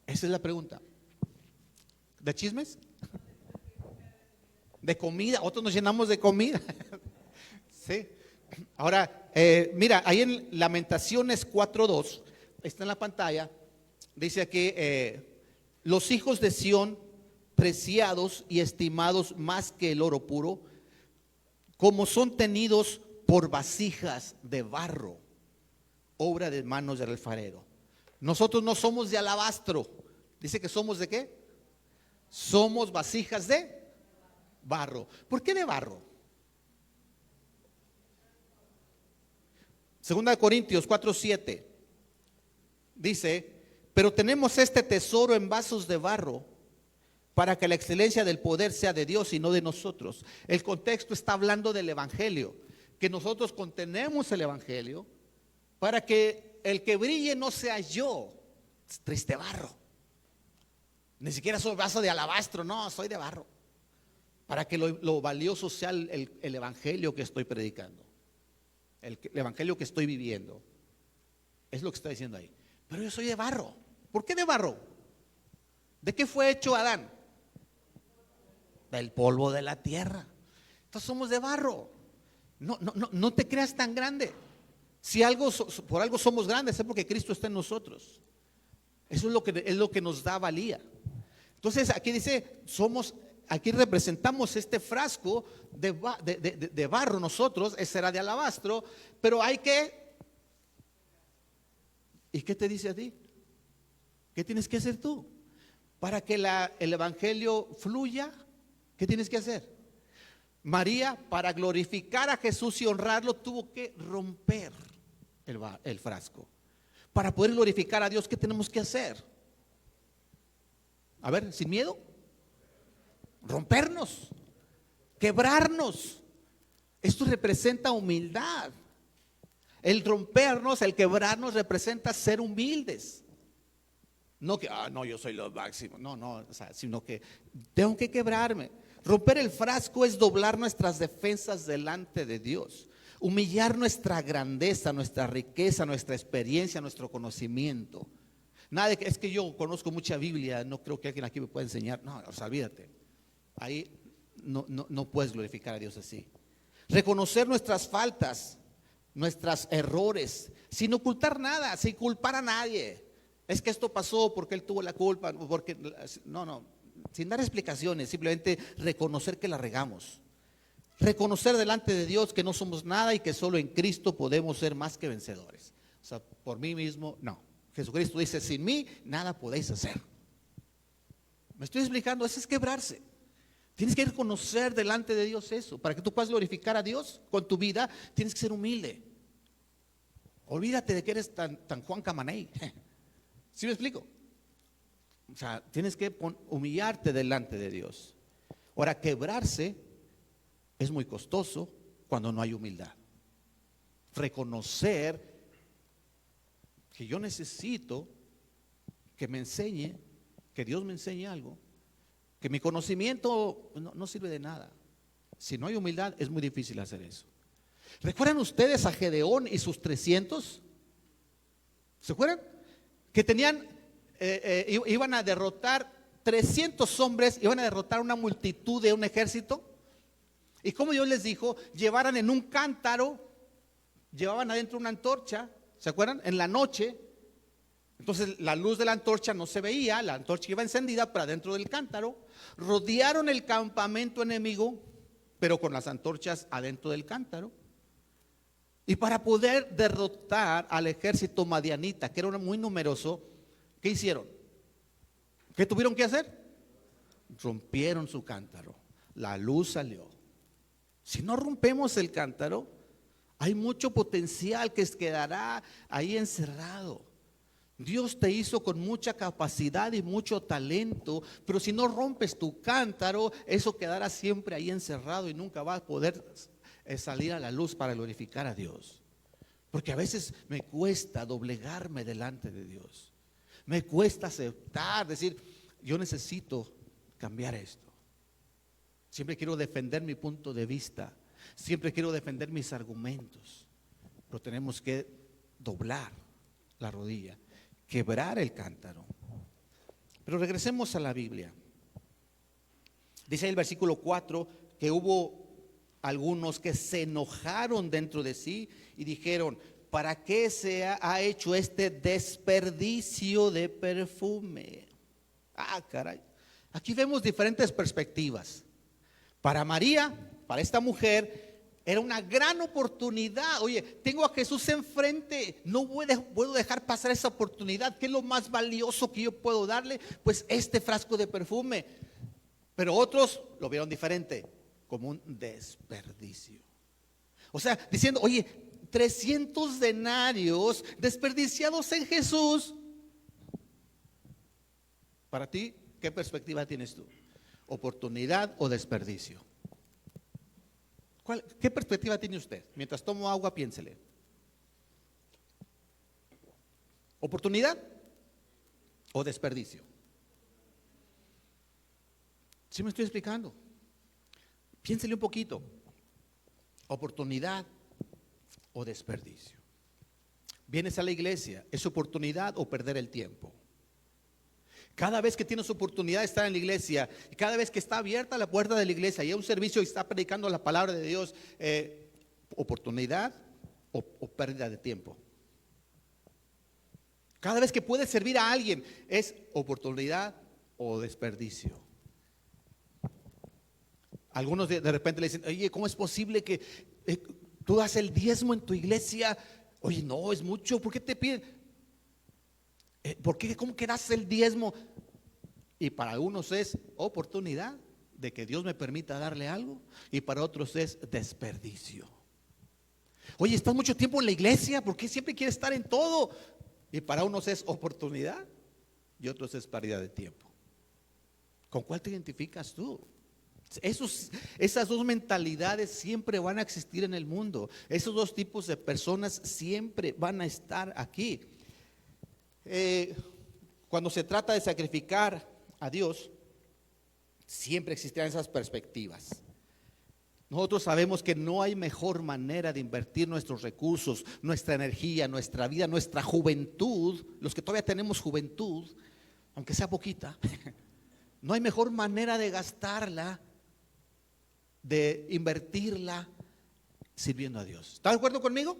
Esa es la pregunta. ¿De chismes? ¿De comida? Otros nos llenamos de comida. Sí. Ahora, mira, ahí en Lamentaciones 4:2, está en la pantalla, dice aquí, los hijos de Sión, preciados y estimados más que el oro puro, como son tenidos por vasijas de barro, obra de manos del alfarero. Nosotros no somos de alabastro, dice que somos de ¿qué? Somos vasijas de barro. ¿Por qué de barro? 2 Corintios 4:7 dice, pero tenemos este tesoro en vasos de barro para que la excelencia del poder sea de Dios y no de nosotros. El contexto está hablando del evangelio, que nosotros contenemos el evangelio para que el que brille no sea yo, triste barro. Ni siquiera soy vaso de alabastro, no, soy de barro. Para que lo valioso sea el evangelio que estoy predicando. El evangelio que estoy viviendo. Es lo que está diciendo ahí. Pero yo soy de barro. ¿Por qué de barro? ¿De qué fue hecho Adán? Del polvo de la tierra. Entonces somos de barro. No te creas tan grande. Si por algo somos grandes, es porque Cristo está en nosotros. Eso es lo que nos da valía. Entonces aquí dice, aquí representamos este frasco de barro nosotros, ese era de alabastro, pero hay que... ¿Y qué te dice a ti? ¿Qué tienes que hacer tú? Para que el evangelio fluya, ¿qué tienes que hacer? María, para glorificar a Jesús y honrarlo, tuvo que romper el frasco. Para poder glorificar a Dios, ¿qué tenemos que hacer? A ver, sin miedo. Rompernos, quebrarnos. Esto representa humildad. El rompernos, el quebrarnos representa ser humildes. No que, no, yo soy lo máximo. No, o sea, sino que tengo que quebrarme. Romper el frasco es doblar nuestras defensas delante de Dios. Humillar nuestra grandeza, nuestra riqueza, nuestra experiencia, nuestro conocimiento. Nada de que es que yo conozco mucha Biblia, no creo que alguien aquí me pueda enseñar. No, o sea, olvídate. Ahí no puedes glorificar a Dios así. Reconocer nuestras faltas, nuestros errores, sin ocultar nada, sin culpar a nadie. Es que esto pasó porque él tuvo la culpa, porque no, sin dar explicaciones, simplemente reconocer que la regamos. Reconocer delante de Dios que no somos nada y que solo en Cristo podemos ser más que vencedores. O sea, por mí mismo, no. Jesucristo dice, sin mí nada podéis hacer. ¿Me estoy explicando? Eso es quebrarse. Tienes que reconocer delante de Dios eso. Para que tú puedas glorificar a Dios con tu vida, tienes que ser humilde. Olvídate de que eres tan Juan Camaney. ¿Sí me explico? O sea, tienes que humillarte delante de Dios. Ahora, quebrarse es muy costoso cuando no hay humildad. Reconocer que yo necesito que me enseñe, que Dios me enseñe algo, que mi conocimiento no sirve de nada. Si no hay humildad, es muy difícil hacer eso. ¿Recuerdan ustedes a Gedeón y sus 300? ¿Se acuerdan? Que iban a derrotar 300 hombres, iban a derrotar una multitud de un ejército. Y como Dios les dijo, llevaran en un cántaro, llevaban adentro una antorcha, ¿se acuerdan? En la noche. Entonces la luz de la antorcha no se veía, la antorcha iba encendida, pero adentro del cántaro. Rodearon el campamento enemigo, pero con las antorchas adentro del cántaro. Y para poder derrotar al ejército madianita, que era muy numeroso, ¿qué hicieron? ¿Qué tuvieron que hacer? Rompieron su cántaro. La luz salió. Si no rompemos el cántaro, hay mucho potencial que quedará ahí encerrado. Dios te hizo con mucha capacidad y mucho talento, pero si no rompes tu cántaro, eso quedará siempre ahí encerrado y nunca va a poder salir a la luz para glorificar a Dios. Porque a veces me cuesta doblegarme delante de Dios. Me cuesta aceptar, decir, yo necesito cambiar esto. Siempre quiero defender mi punto de vista. Siempre quiero defender mis argumentos. Pero tenemos que doblar la rodilla, quebrar el cántaro. Pero regresemos a la Biblia. Dice el versículo 4 que hubo algunos que se enojaron dentro de sí y dijeron: ¿para qué se ha hecho este desperdicio de perfume? Ah, caray. Aquí vemos diferentes perspectivas. Para María, para esta mujer, era una gran oportunidad. Oye, tengo a Jesús enfrente, no puedo dejar pasar esa oportunidad. ¿Qué es lo más valioso que yo puedo darle? Pues este frasco de perfume. Pero otros lo vieron diferente, como un desperdicio. O sea, diciendo, oye, 300 denarios desperdiciados en Jesús. Para ti, ¿qué perspectiva tienes tú? ¿Oportunidad o desperdicio? ¿Qué perspectiva tiene usted? Mientras tomo agua, piénsele. ¿Oportunidad o desperdicio? ¿Sí me estoy explicando? Piénsele un poquito. ¿Oportunidad o desperdicio? Vienes a la iglesia, ¿es oportunidad o perder el tiempo? Cada vez que tienes oportunidad de estar en la iglesia, y cada vez que está abierta la puerta de la iglesia y hay un servicio y está predicando la palabra de Dios, ¿oportunidad o pérdida de tiempo? Cada vez que puedes servir a alguien, ¿es oportunidad o desperdicio? Algunos de repente le dicen: oye, ¿cómo es posible que tú das el diezmo en tu iglesia? Oye, no, es mucho, ¿por qué te piden? ¿Por qué? ¿Cómo que das el diezmo? Y para algunos es oportunidad de que Dios me permita darle algo, y para otros es desperdicio. Oye, estás mucho tiempo en la iglesia, ¿por qué siempre quieres estar en todo? Y para unos es oportunidad y otros es pérdida de tiempo. ¿Con cuál te identificas tú? Esas dos mentalidades siempre van a existir en el mundo. Esos dos tipos de personas siempre van a estar aquí. Cuando se trata de sacrificar a Dios, siempre existirán esas perspectivas. Nosotros sabemos que no hay mejor manera de invertir nuestros recursos, nuestra energía, nuestra vida, nuestra juventud. Los que todavía tenemos juventud, aunque sea poquita, no hay mejor manera de gastarla, de invertirla sirviendo a Dios. ¿Está de acuerdo conmigo?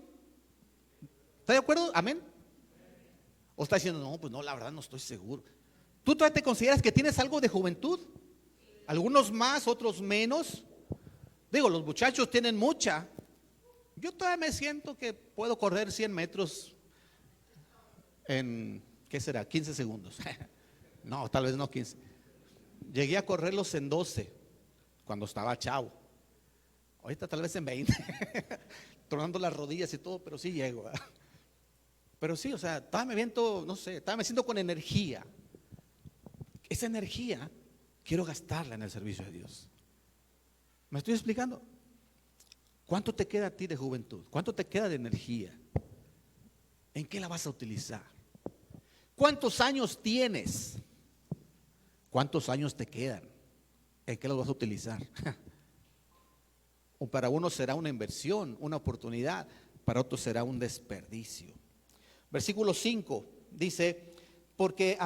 ¿Está de acuerdo? Amén. ¿O está diciendo, no, pues no, la verdad no estoy seguro? ¿Tú todavía te consideras que tienes algo de juventud? Algunos más, otros menos. Digo, los muchachos tienen mucha. Yo todavía me siento que puedo correr 100 metros en, ¿qué será? 15 segundos. No, tal vez no 15. Llegué a correrlos en 12. cuando estaba chavo. Ahorita tal vez en 20, tronando las rodillas y todo, pero sí llego, ¿verdad? Pero sí, o sea, todavía me viento, no sé, todavía me siento con energía. Esa energía quiero gastarla en el servicio de Dios. ¿Me estoy explicando? ¿Cuánto te queda a ti de juventud? ¿Cuánto te queda de energía? ¿En qué la vas a utilizar? ¿Cuántos años tienes? ¿Cuántos años te quedan? ¿En qué los vas a utilizar? O para unos será una inversión, una oportunidad, para otros será un desperdicio. Versículo 5 dice, porque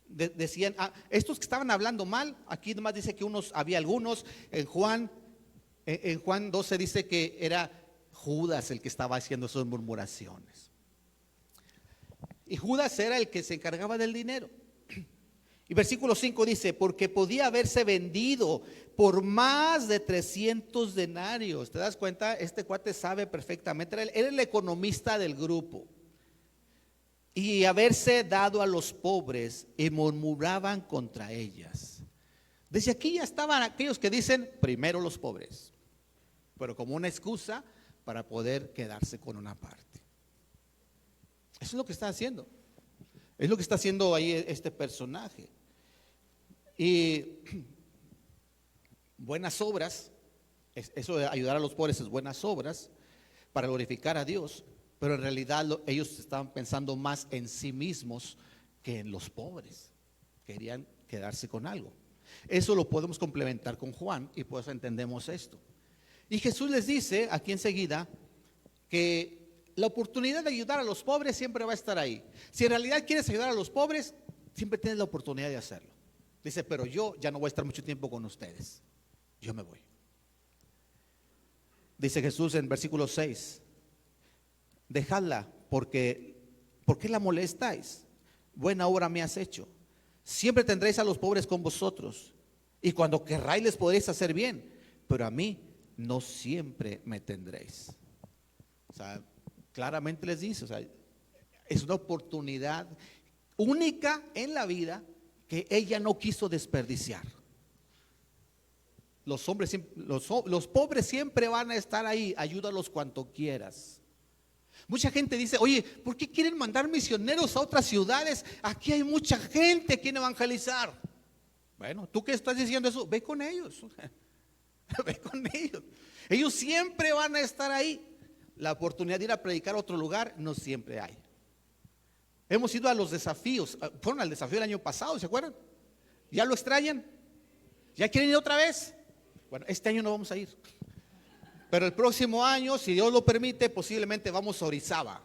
decían, estos que estaban hablando mal, aquí nomás dice que había algunos, en Juan 12 dice que era Judas el que estaba haciendo esas murmuraciones. Y Judas era el que se encargaba del dinero. Y versículo 5 dice, porque podía haberse vendido por más de 300 denarios. ¿Te das cuenta? Este cuate sabe perfectamente, era el economista del grupo. Y haberse dado a los pobres, y murmuraban contra ellas. Desde aquí ya estaban aquellos que dicen, primero los pobres, pero como una excusa para poder quedarse con una parte. Eso es lo que está haciendo. Es lo que está haciendo ahí este personaje. Y buenas obras, eso de ayudar a los pobres es buenas obras para glorificar a Dios, pero en realidad ellos estaban pensando más en sí mismos que en los pobres. Querían quedarse con algo. Eso lo podemos complementar con Juan y por eso entendemos esto. Y Jesús les dice aquí enseguida que la oportunidad de ayudar a los pobres siempre va a estar ahí. Si en realidad quieres ayudar a los pobres, siempre tienes la oportunidad de hacerlo. Dice, pero yo ya no voy a estar mucho tiempo con ustedes. Yo me voy. Dice Jesús en versículo 6, dejadla, ¿por qué la molestáis? Buena obra me has hecho. Siempre tendréis a los pobres con vosotros, y cuando querráis les podréis hacer bien, pero a mí no siempre me tendréis. O sea, claramente les dice, o sea, es una oportunidad única en la vida que ella no quiso desperdiciar. Los pobres siempre van a estar ahí, ayúdalos cuanto quieras. Mucha gente dice, oye, ¿por qué quieren mandar misioneros a otras ciudades? Aquí hay mucha gente a quien evangelizar. Bueno, ¿tú qué estás diciendo eso? Ve con ellos. Ve con ellos. Ellos siempre van a estar ahí. La oportunidad de ir a predicar a otro lugar no siempre hay. Hemos ido a los desafíos. Fueron al desafío el año pasado, ¿se acuerdan? ¿Ya lo extrañan? ¿Ya quieren ir otra vez? Bueno, este año no vamos a ir. Pero el próximo año, si Dios lo permite, posiblemente vamos a Orizaba.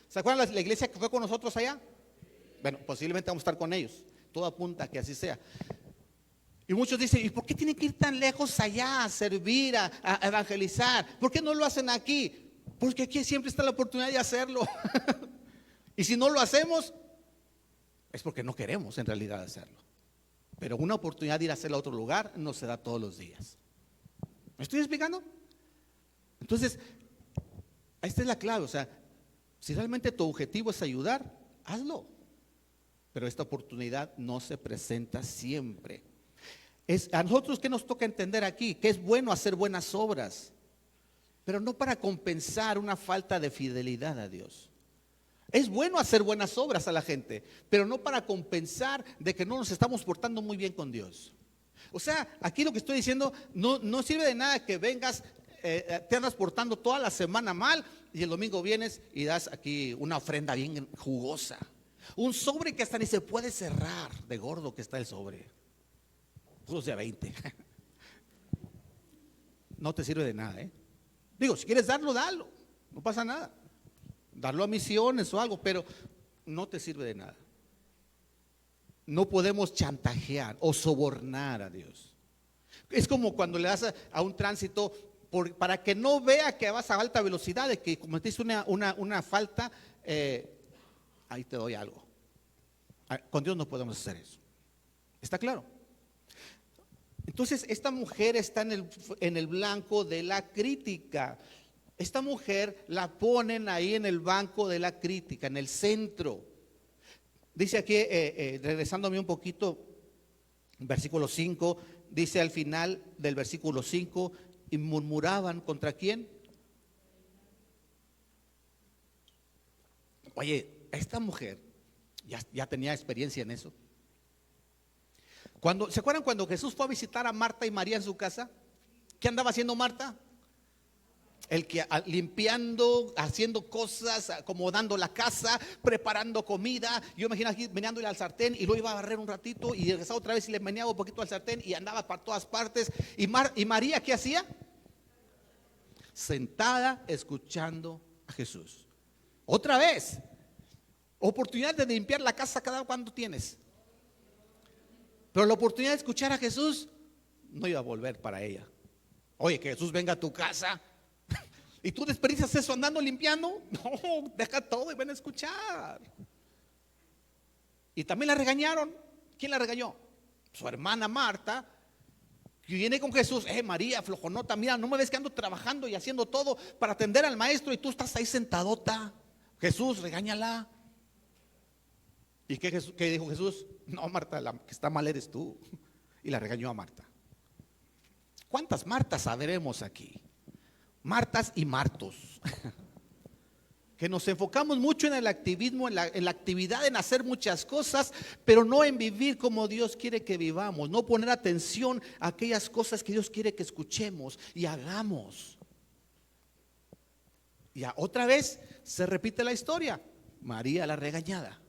¿Se acuerdan la iglesia que fue con nosotros allá? Bueno, posiblemente vamos a estar con ellos. Todo apunta a que así sea. Y muchos dicen, ¿y por qué tienen que ir tan lejos allá a servir, a evangelizar? ¿Por qué no lo hacen aquí? Porque aquí siempre está la oportunidad de hacerlo. Y si no lo hacemos, es porque no queremos en realidad hacerlo. Pero una oportunidad de ir a hacerlo a otro lugar no se da todos los días. ¿Me estoy explicando? Entonces, esta es la clave. O sea, si realmente tu objetivo es ayudar, hazlo. Pero esta oportunidad no se presenta siempre. A nosotros que nos toca entender aquí, que es bueno hacer buenas obras, pero no para compensar una falta de fidelidad a Dios. Es bueno hacer buenas obras a la gente, pero no para compensar de que no nos estamos portando muy bien con Dios. O sea, aquí lo que estoy diciendo, no sirve de nada que vengas, te andas portando toda la semana mal y el domingo vienes y das aquí una ofrenda bien jugosa. Un sobre que hasta ni se puede cerrar de gordo que está el sobre. Puros de 20. No te sirve de nada, Digo, si quieres darlo, dalo. No pasa nada. Darlo a misiones o algo, pero no te sirve de nada. No podemos chantajear o sobornar a Dios. Es como cuando le das a un tránsito para que no vea que vas a alta velocidad, de que cometiste una falta, ahí te doy algo. Con Dios no podemos hacer eso. ¿Está claro? Entonces esta mujer está en el blanco de la crítica. Esta mujer la ponen ahí en el banco de la crítica, en el centro. Dice aquí, regresándome un poquito, Versículo 5 dice al final del versículo 5, y murmuraban ¿contra quién? Oye, esta mujer ya tenía experiencia en eso. ¿Se acuerdan cuando Jesús fue a visitar a Marta y María en su casa? ¿Qué andaba haciendo Marta? Limpiando, haciendo cosas, acomodando la casa, preparando comida. Yo imagino aquí meneándole al sartén, y luego iba a barrer un ratito y regresaba otra vez y le meneaba un poquito al sartén y andaba para todas partes. Y María, ¿qué hacía? Sentada escuchando a Jesús. Otra vez, oportunidad de limpiar la casa cada cuando tienes. Pero la oportunidad de escuchar a Jesús no iba a volver para ella. Oye, que Jesús venga a tu casa y tú desperdicias eso andando limpiando. No, deja todo y ven a escuchar. Y también la regañaron. ¿Quién la regañó? Su hermana Marta, que viene con Jesús. María, flojonota, mira, no me ves que ando trabajando y haciendo todo para atender al maestro y tú estás ahí sentadota. Jesús, regáñala. ¿Y qué dijo Jesús? No, Marta, la que está mal eres tú. Y la regañó a Marta. ¿Cuántas Martas sabremos aquí? Martas y Martos. Que nos enfocamos mucho en el activismo, en la actividad, en hacer muchas cosas, pero no en vivir como Dios quiere que vivamos. No poner atención a aquellas cosas que Dios quiere que escuchemos y hagamos. Ya otra vez se repite la historia. María la regañada.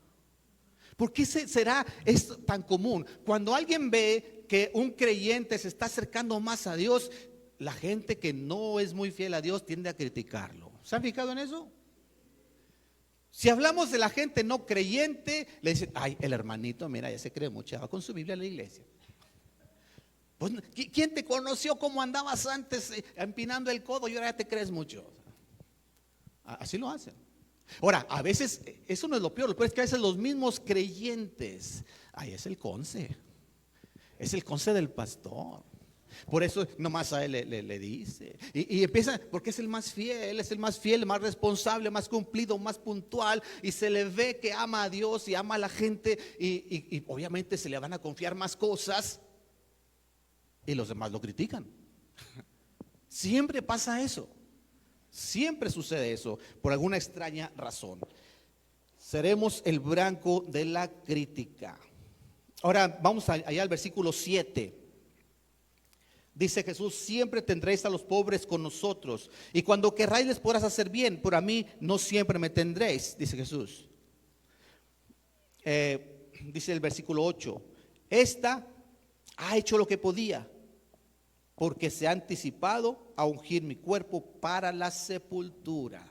¿Por qué será esto tan común? Cuando alguien ve que un creyente se está acercando más a Dios, la gente que no es muy fiel a Dios tiende a criticarlo. ¿Se han fijado en eso? Si hablamos de la gente no creyente, le dicen, ay, el hermanito, mira, ya se cree mucho, va con su Biblia a la iglesia. Pues, ¿quién te conoció cómo andabas antes empinando el codo y ahora ya te crees mucho? Así lo hacen. Ahora, a veces, eso no es lo peor es que a veces los mismos creyentes, ay, es el conce del pastor. Por eso nomás a él le dice. Y empieza, porque es el más fiel, más responsable, más cumplido, más puntual. Y se le ve que ama a Dios y ama a la gente. Y obviamente se le van a confiar más cosas. Y los demás lo critican. Siempre pasa eso. Siempre sucede eso, por alguna extraña razón. Seremos el blanco de la crítica. Ahora vamos allá al versículo 7. Dice Jesús, siempre tendréis a los pobres con nosotros, y cuando querráis les podrás hacer bien, pero a mí no siempre me tendréis, dice Jesús. Dice el versículo 8, esta ha hecho lo que podía, porque se ha anticipado a ungir mi cuerpo para la sepultura.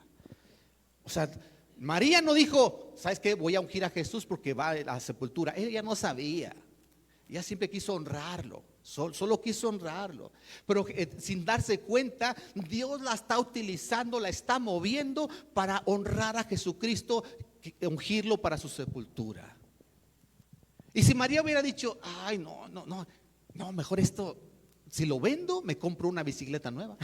O sea, María no dijo, ¿sabes qué? Voy a ungir a Jesús porque va a la sepultura. Ella no sabía. Ella siempre quiso honrarlo. Solo quiso honrarlo. Pero sin darse cuenta, Dios la está utilizando, la está moviendo para honrar a Jesucristo, ungirlo para su sepultura. Y si María hubiera dicho, ay, no, mejor esto. Si lo vendo, me compro una bicicleta nueva.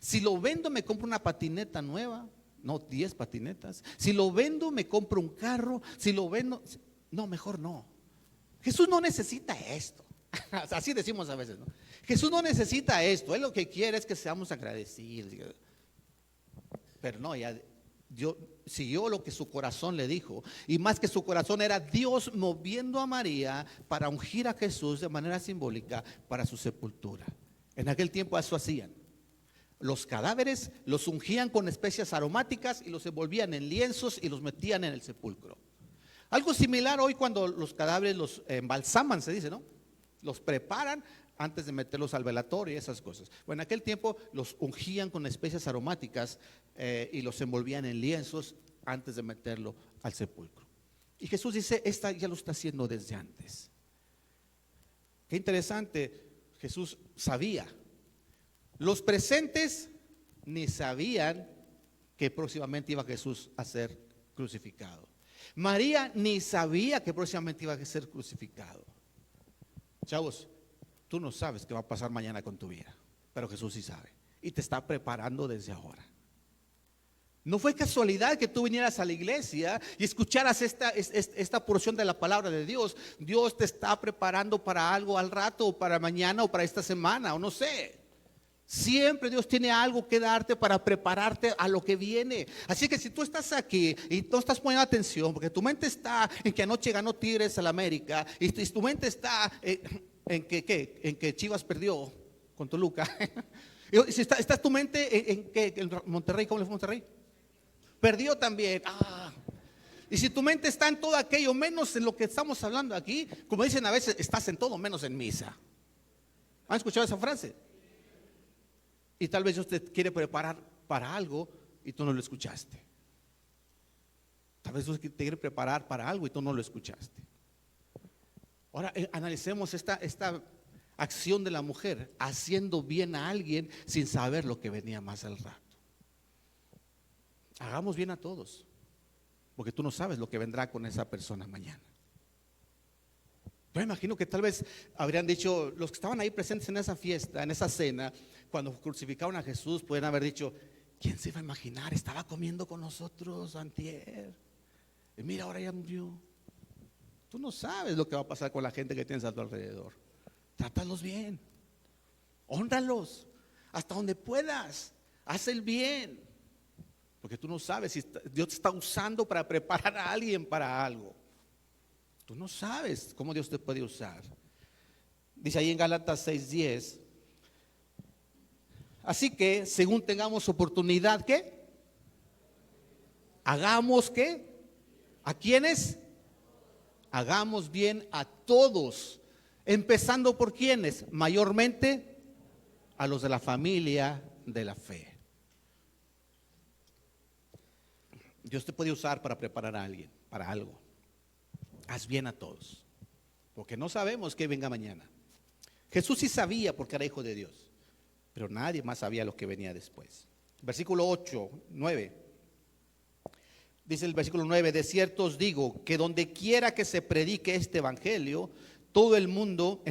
Si lo vendo, me compro una patineta nueva. No, 10 patinetas. Si lo vendo, me compro un carro. Si lo vendo, no, mejor no. Jesús no necesita esto. Así decimos a veces, ¿no? Jesús no necesita esto. Él lo que quiere es que seamos agradecidos. Pero no, Dios siguió lo que su corazón le dijo. Y más que su corazón era Dios moviendo a María para ungir a Jesús de manera simbólica para su sepultura. En aquel tiempo eso hacían. Los cadáveres los ungían con especias aromáticas y los envolvían en lienzos y los metían en el sepulcro. Algo similar hoy cuando los cadáveres los embalsaman, se dice, ¿no? Los preparan antes de meterlos al velatorio y esas cosas. Bueno, en aquel tiempo los ungían con especias aromáticas y los envolvían en lienzos antes de meterlo al sepulcro. Y Jesús dice, esta ya lo está haciendo desde antes. Qué interesante, Jesús sabía. Los presentes ni sabían que próximamente iba Jesús a ser crucificado. María ni sabía que próximamente iba a ser crucificado. Chavos, tú no sabes qué va a pasar mañana con tu vida, pero Jesús sí sabe y te está preparando desde ahora. No fue casualidad que tú vinieras a la iglesia y escucharas esta porción de la palabra de Dios. Dios te está preparando para algo al rato, o para mañana, o para esta semana, o no sé. Siempre Dios tiene algo que darte para prepararte a lo que viene. Así que si tú estás aquí y no estás poniendo atención, porque tu mente está en que anoche ganó Tigres al América, y tu mente está en que Chivas perdió con Toluca. Y si está tu mente en que el Monterrey, ¿cómo le fue Monterrey? Perdió también. Y si tu mente está en todo aquello menos en lo que estamos hablando aquí, como dicen a veces, estás en todo menos en misa. ¿Han escuchado esa frase? Y tal vez Dios te quiere preparar para algo y tú no lo escuchaste. Tal vez Dios te quiere preparar para algo y tú no lo escuchaste. Ahora analicemos esta acción de la mujer haciendo bien a alguien sin saber lo que venía más al rato. Hagamos bien a todos, porque tú no sabes lo que vendrá con esa persona mañana. Yo me imagino que tal vez habrían dicho, los que estaban ahí presentes en esa fiesta, en esa cena, cuando crucificaron a Jesús, pueden haber dicho, ¿quién se iba a imaginar? Estaba comiendo con nosotros antier. Y mira, ahora ya murió. Tú no sabes lo que va a pasar con la gente que tienes a tu alrededor. Trátalos bien, hónralos hasta donde puedas, haz el bien, porque tú no sabes si Dios te está usando para preparar a alguien para algo. Tú no sabes cómo Dios te puede usar. Dice ahí en Gálatas 6:10, así que según tengamos oportunidad, ¿qué? Hagamos, ¿qué? ¿A quiénes? Hagamos bien a todos, empezando por quiénes, mayormente a los de la familia de la fe. Dios te puede usar para preparar a alguien, para algo. Haz bien a todos, porque no sabemos qué venga mañana. Jesús sí sabía porque era hijo de Dios, pero nadie más sabía lo que venía después. Versículo 8-9. Dice el versículo 9, de cierto os digo que donde quiera que se predique este evangelio, en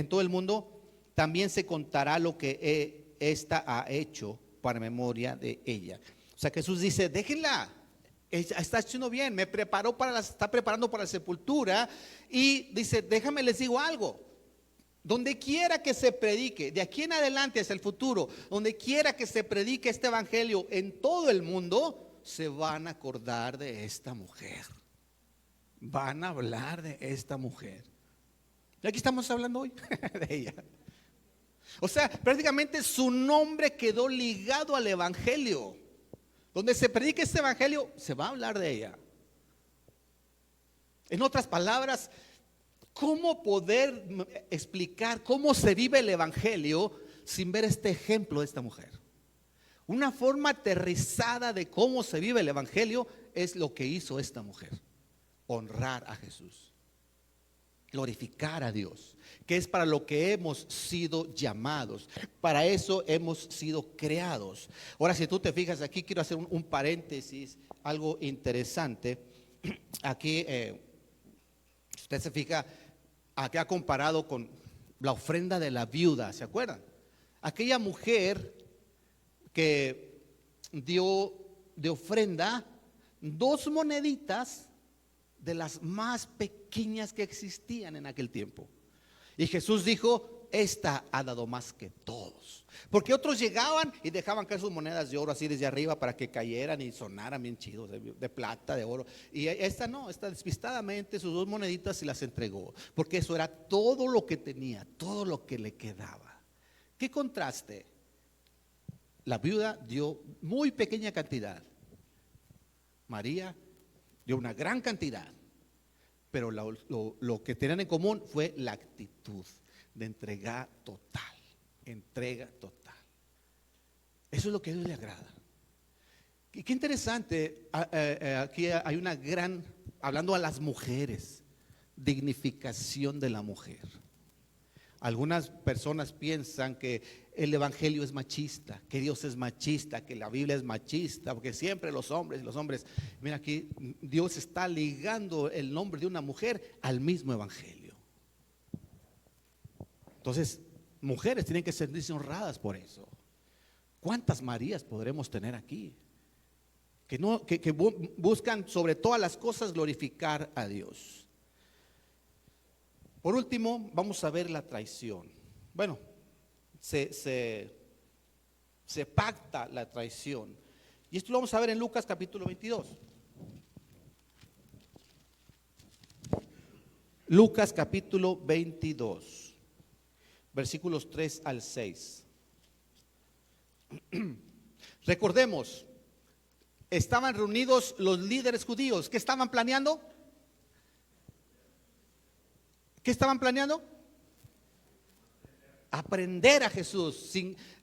todo el mundo también se contará lo que ésta ha hecho para memoria de ella. O sea, Jesús dice, déjenla, está haciendo bien, está preparando para la sepultura, y dice, déjame les digo algo. Donde quiera que se predique, de aquí en adelante hacia el futuro, donde quiera que se predique este evangelio en todo el mundo, se van a acordar de esta mujer. Van a hablar de esta mujer. Y aquí estamos hablando hoy de ella. O sea, prácticamente su nombre quedó ligado al evangelio. Donde se predique este evangelio, se va a hablar de ella. En otras palabras, ¿cómo poder explicar cómo se vive el evangelio sin ver este ejemplo de esta mujer? Una forma aterrizada de cómo se vive el evangelio es lo que hizo esta mujer: honrar a Jesús, glorificar a Dios, que es para lo que hemos sido llamados, para eso hemos sido creados. Ahora, si tú te fijas aquí, quiero hacer un paréntesis, algo interesante. Aquí, usted se fija, aquí ha comparado con la ofrenda de la viuda, ¿se acuerdan? Aquella mujer que dio de ofrenda 2 moneditas de las más pequeñas que existían en aquel tiempo. Y Jesús dijo, esta ha dado más que todos. Porque otros llegaban y dejaban caer sus monedas de oro así desde arriba para que cayeran y sonaran bien chidos, de plata, de oro. Y esta no, esta despistadamente sus 2 moneditas y las entregó, porque eso era todo lo que tenía, todo lo que le quedaba. ¿Qué contraste? La viuda dio muy pequeña cantidad, María dio una gran cantidad, pero lo que tenían en común fue la actitud de entrega total, entrega total. Eso es lo que a Dios le agrada. Y qué interesante, aquí hay una gran, hablando a las mujeres, dignificación de la mujer. Algunas personas piensan que el evangelio es machista, que Dios es machista, que la Biblia es machista, porque siempre los hombres, mira aquí, Dios está ligando el nombre de una mujer al mismo evangelio. Entonces, mujeres tienen que sentirse honradas por eso. ¿Cuántas Marías podremos tener aquí? que buscan sobre todas las cosas glorificar a Dios. Por último, vamos a ver la traición. Bueno, se pacta la traición. Y esto lo vamos a ver en Lucas capítulo 22. Lucas capítulo 22, versículos 3 al 6. Recordemos, estaban reunidos los líderes judíos. ¿Qué estaban planeando? ¿Qué estaban planeando? Aprender a Jesús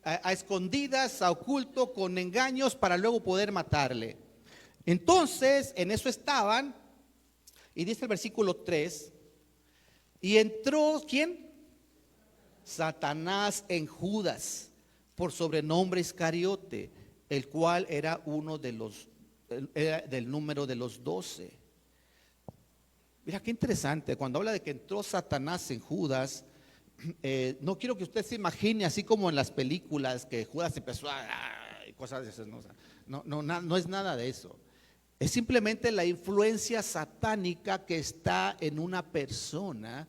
a escondidas, a oculto, con engaños, para luego poder matarle. Entonces, en eso estaban, y dice el versículo 3, y entró, ¿quién? Satanás en Judas, por sobrenombre Iscariote, el cual era uno de los, era del número de los 12. Mira qué interesante, cuando habla de que entró Satanás en Judas, no quiero que usted se imagine así como en las películas que Judas empezó a cosas de esas, no es nada de eso. Es simplemente la influencia satánica que está en una persona,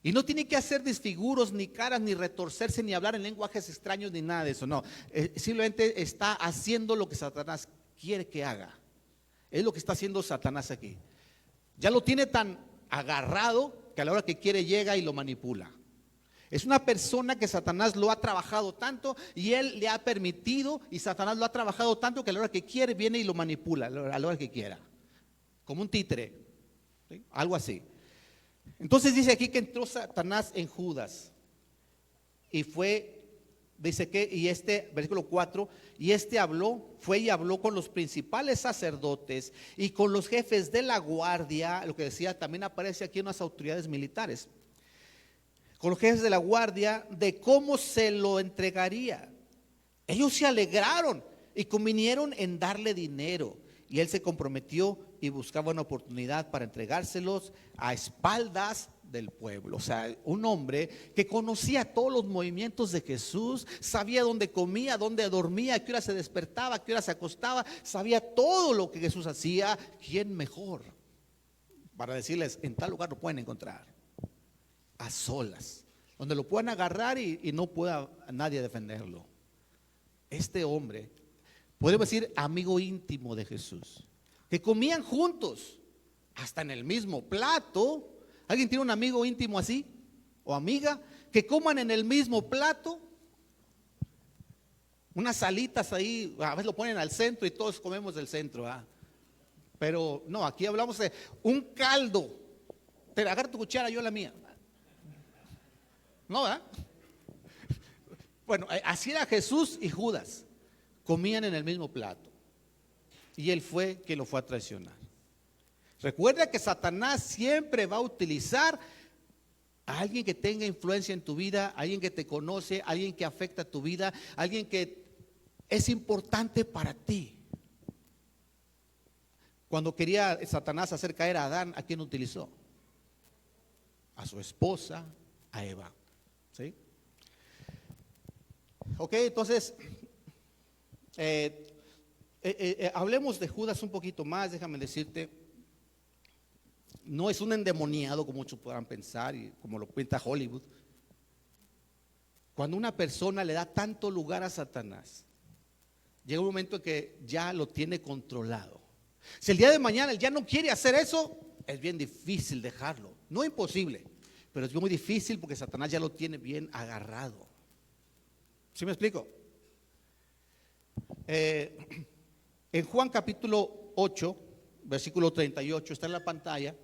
y no tiene que hacer desfiguros, ni caras, ni retorcerse, ni hablar en lenguajes extraños, ni nada de eso. No, simplemente está haciendo lo que Satanás quiere que haga. Es lo que está haciendo Satanás aquí. Ya lo tiene tan agarrado que a la hora que quiere llega y lo manipula. Es una persona que Satanás lo ha trabajado tanto y él le ha permitido, y Satanás lo ha trabajado tanto que a la hora que quiere viene y lo manipula a la hora que quiera, como un títere, ¿sí? Algo así. Entonces dice aquí que entró Satanás en Judas y fue, dice que, y versículo 4, y fue y habló con los principales sacerdotes y con los jefes de la guardia. Lo que decía, también aparece aquí unas autoridades militares, con los jefes de la guardia, de cómo se lo entregaría. Ellos se alegraron y convinieron en darle dinero, y él se comprometió y buscaba una oportunidad para entregárselos a espaldas del pueblo. O sea, un hombre que conocía todos los movimientos de Jesús, sabía dónde comía, dónde dormía, a qué hora se despertaba, a qué hora se acostaba, sabía todo lo que Jesús hacía. ¿Quién mejor para decirles, en tal lugar lo pueden encontrar? A solas, donde lo puedan agarrar y no pueda nadie defenderlo. Este hombre, podemos decir, amigo íntimo de Jesús, que comían juntos, hasta en el mismo plato. ¿Alguien tiene un amigo íntimo así? ¿O amiga? Que coman en el mismo plato. Unas salitas ahí, a veces lo ponen al centro y todos comemos del centro, ¿ah? Pero no, aquí hablamos de un caldo. Te agarra tu cuchara, yo la mía. ¿No, verdad? Bueno, así era Jesús y Judas. Comían en el mismo plato. Y él fue quien lo fue a traicionar. Recuerda que Satanás siempre va a utilizar a alguien que tenga influencia en tu vida, alguien que te conoce, alguien que afecta tu vida, alguien que es importante para ti. Cuando quería Satanás hacer caer a Adán, ¿a quién utilizó? A su esposa, a Eva. ¿Sí? Ok, entonces hablemos de Judas un poquito más. Déjame decirte, no es un endemoniado como muchos podrán pensar y como lo cuenta Hollywood. Cuando una persona le da tanto lugar a Satanás, llega un momento en que ya lo tiene controlado. Si el día de mañana él ya no quiere hacer eso, es bien difícil dejarlo. No imposible, pero es muy difícil porque Satanás ya lo tiene bien agarrado. ¿Sí me explico? En Juan capítulo 8, versículo 38, está en la pantalla.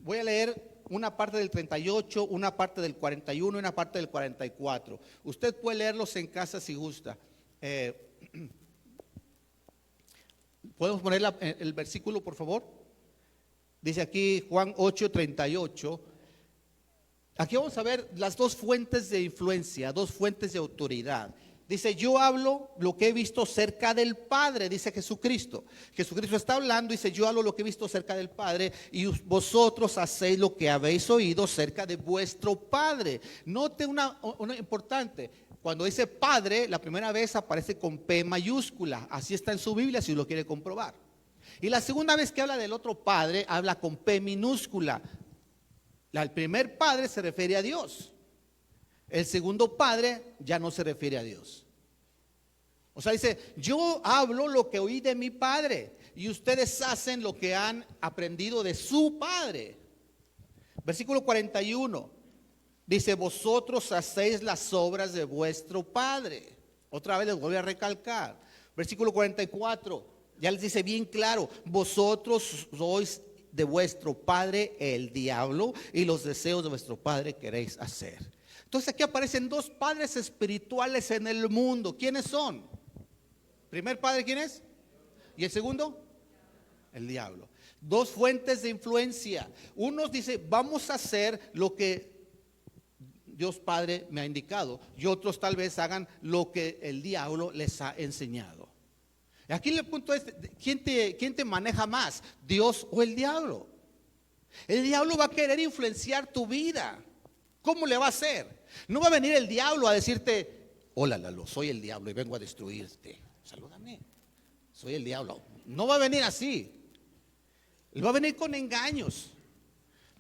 Voy a leer una parte del 38, una parte del 41 y una parte del 44. Usted puede leerlos en casa si gusta. ¿Podemos poner el versículo, por favor? Dice aquí Juan 8, 38. Aquí vamos a ver las dos fuentes de influencia, dos fuentes de autoridad. Dice, yo hablo lo que he visto cerca del Padre, dice Jesucristo. Jesucristo está hablando, dice, yo hablo lo que he visto cerca del Padre y vosotros hacéis lo que habéis oído cerca de vuestro Padre. Note una importante, Cuando dice padre, la primera vez aparece con P mayúscula. Así está en su Biblia si lo quiere comprobar. Y la segunda vez que habla del otro padre, habla con P minúscula. El primer padre se refiere a Dios. El segundo padre ya no se refiere a Dios. O sea, dice, yo hablo lo que oí de mi padre y ustedes hacen lo que han aprendido de su padre. Versículo 41. Dice, vosotros hacéis las obras de vuestro padre. Otra vez les voy a recalcar. Versículo 44, ya les dice bien claro, vosotros sois de vuestro padre el diablo y los deseos de vuestro padre queréis hacer. Entonces aquí aparecen dos padres espirituales en el mundo. ¿Quiénes son? ¿Primer padre quién es? ¿Y el segundo? El diablo. Dos fuentes de influencia. Unos dice, vamos a hacer lo que Dios Padre me ha indicado, y otros tal vez hagan lo que el diablo les ha enseñado. Aquí el punto es, ¿quién te maneja más? ¿Dios o el diablo? El diablo va a querer influenciar tu vida. ¿Cómo le va a hacer? No va a venir el diablo a decirte, hola Lalo, soy el diablo y vengo a destruirte. Salúdame, soy el diablo. No va a venir así. Él va a venir con engaños.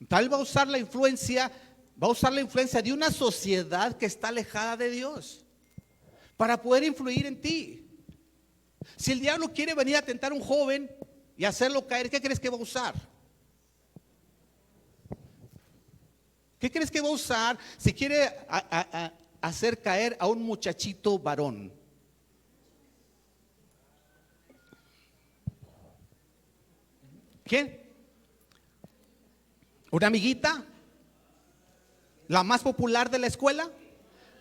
Tal va a usar la influencia de una sociedad que está alejada de Dios para poder influir en ti. Si el diablo quiere venir a tentar a un joven y hacerlo caer, ¿qué crees que va a usar? ¿Qué crees que va a usar si quiere hacer caer a un muchachito varón? ¿Quién? ¿Una amiguita? ¿La más popular de la escuela?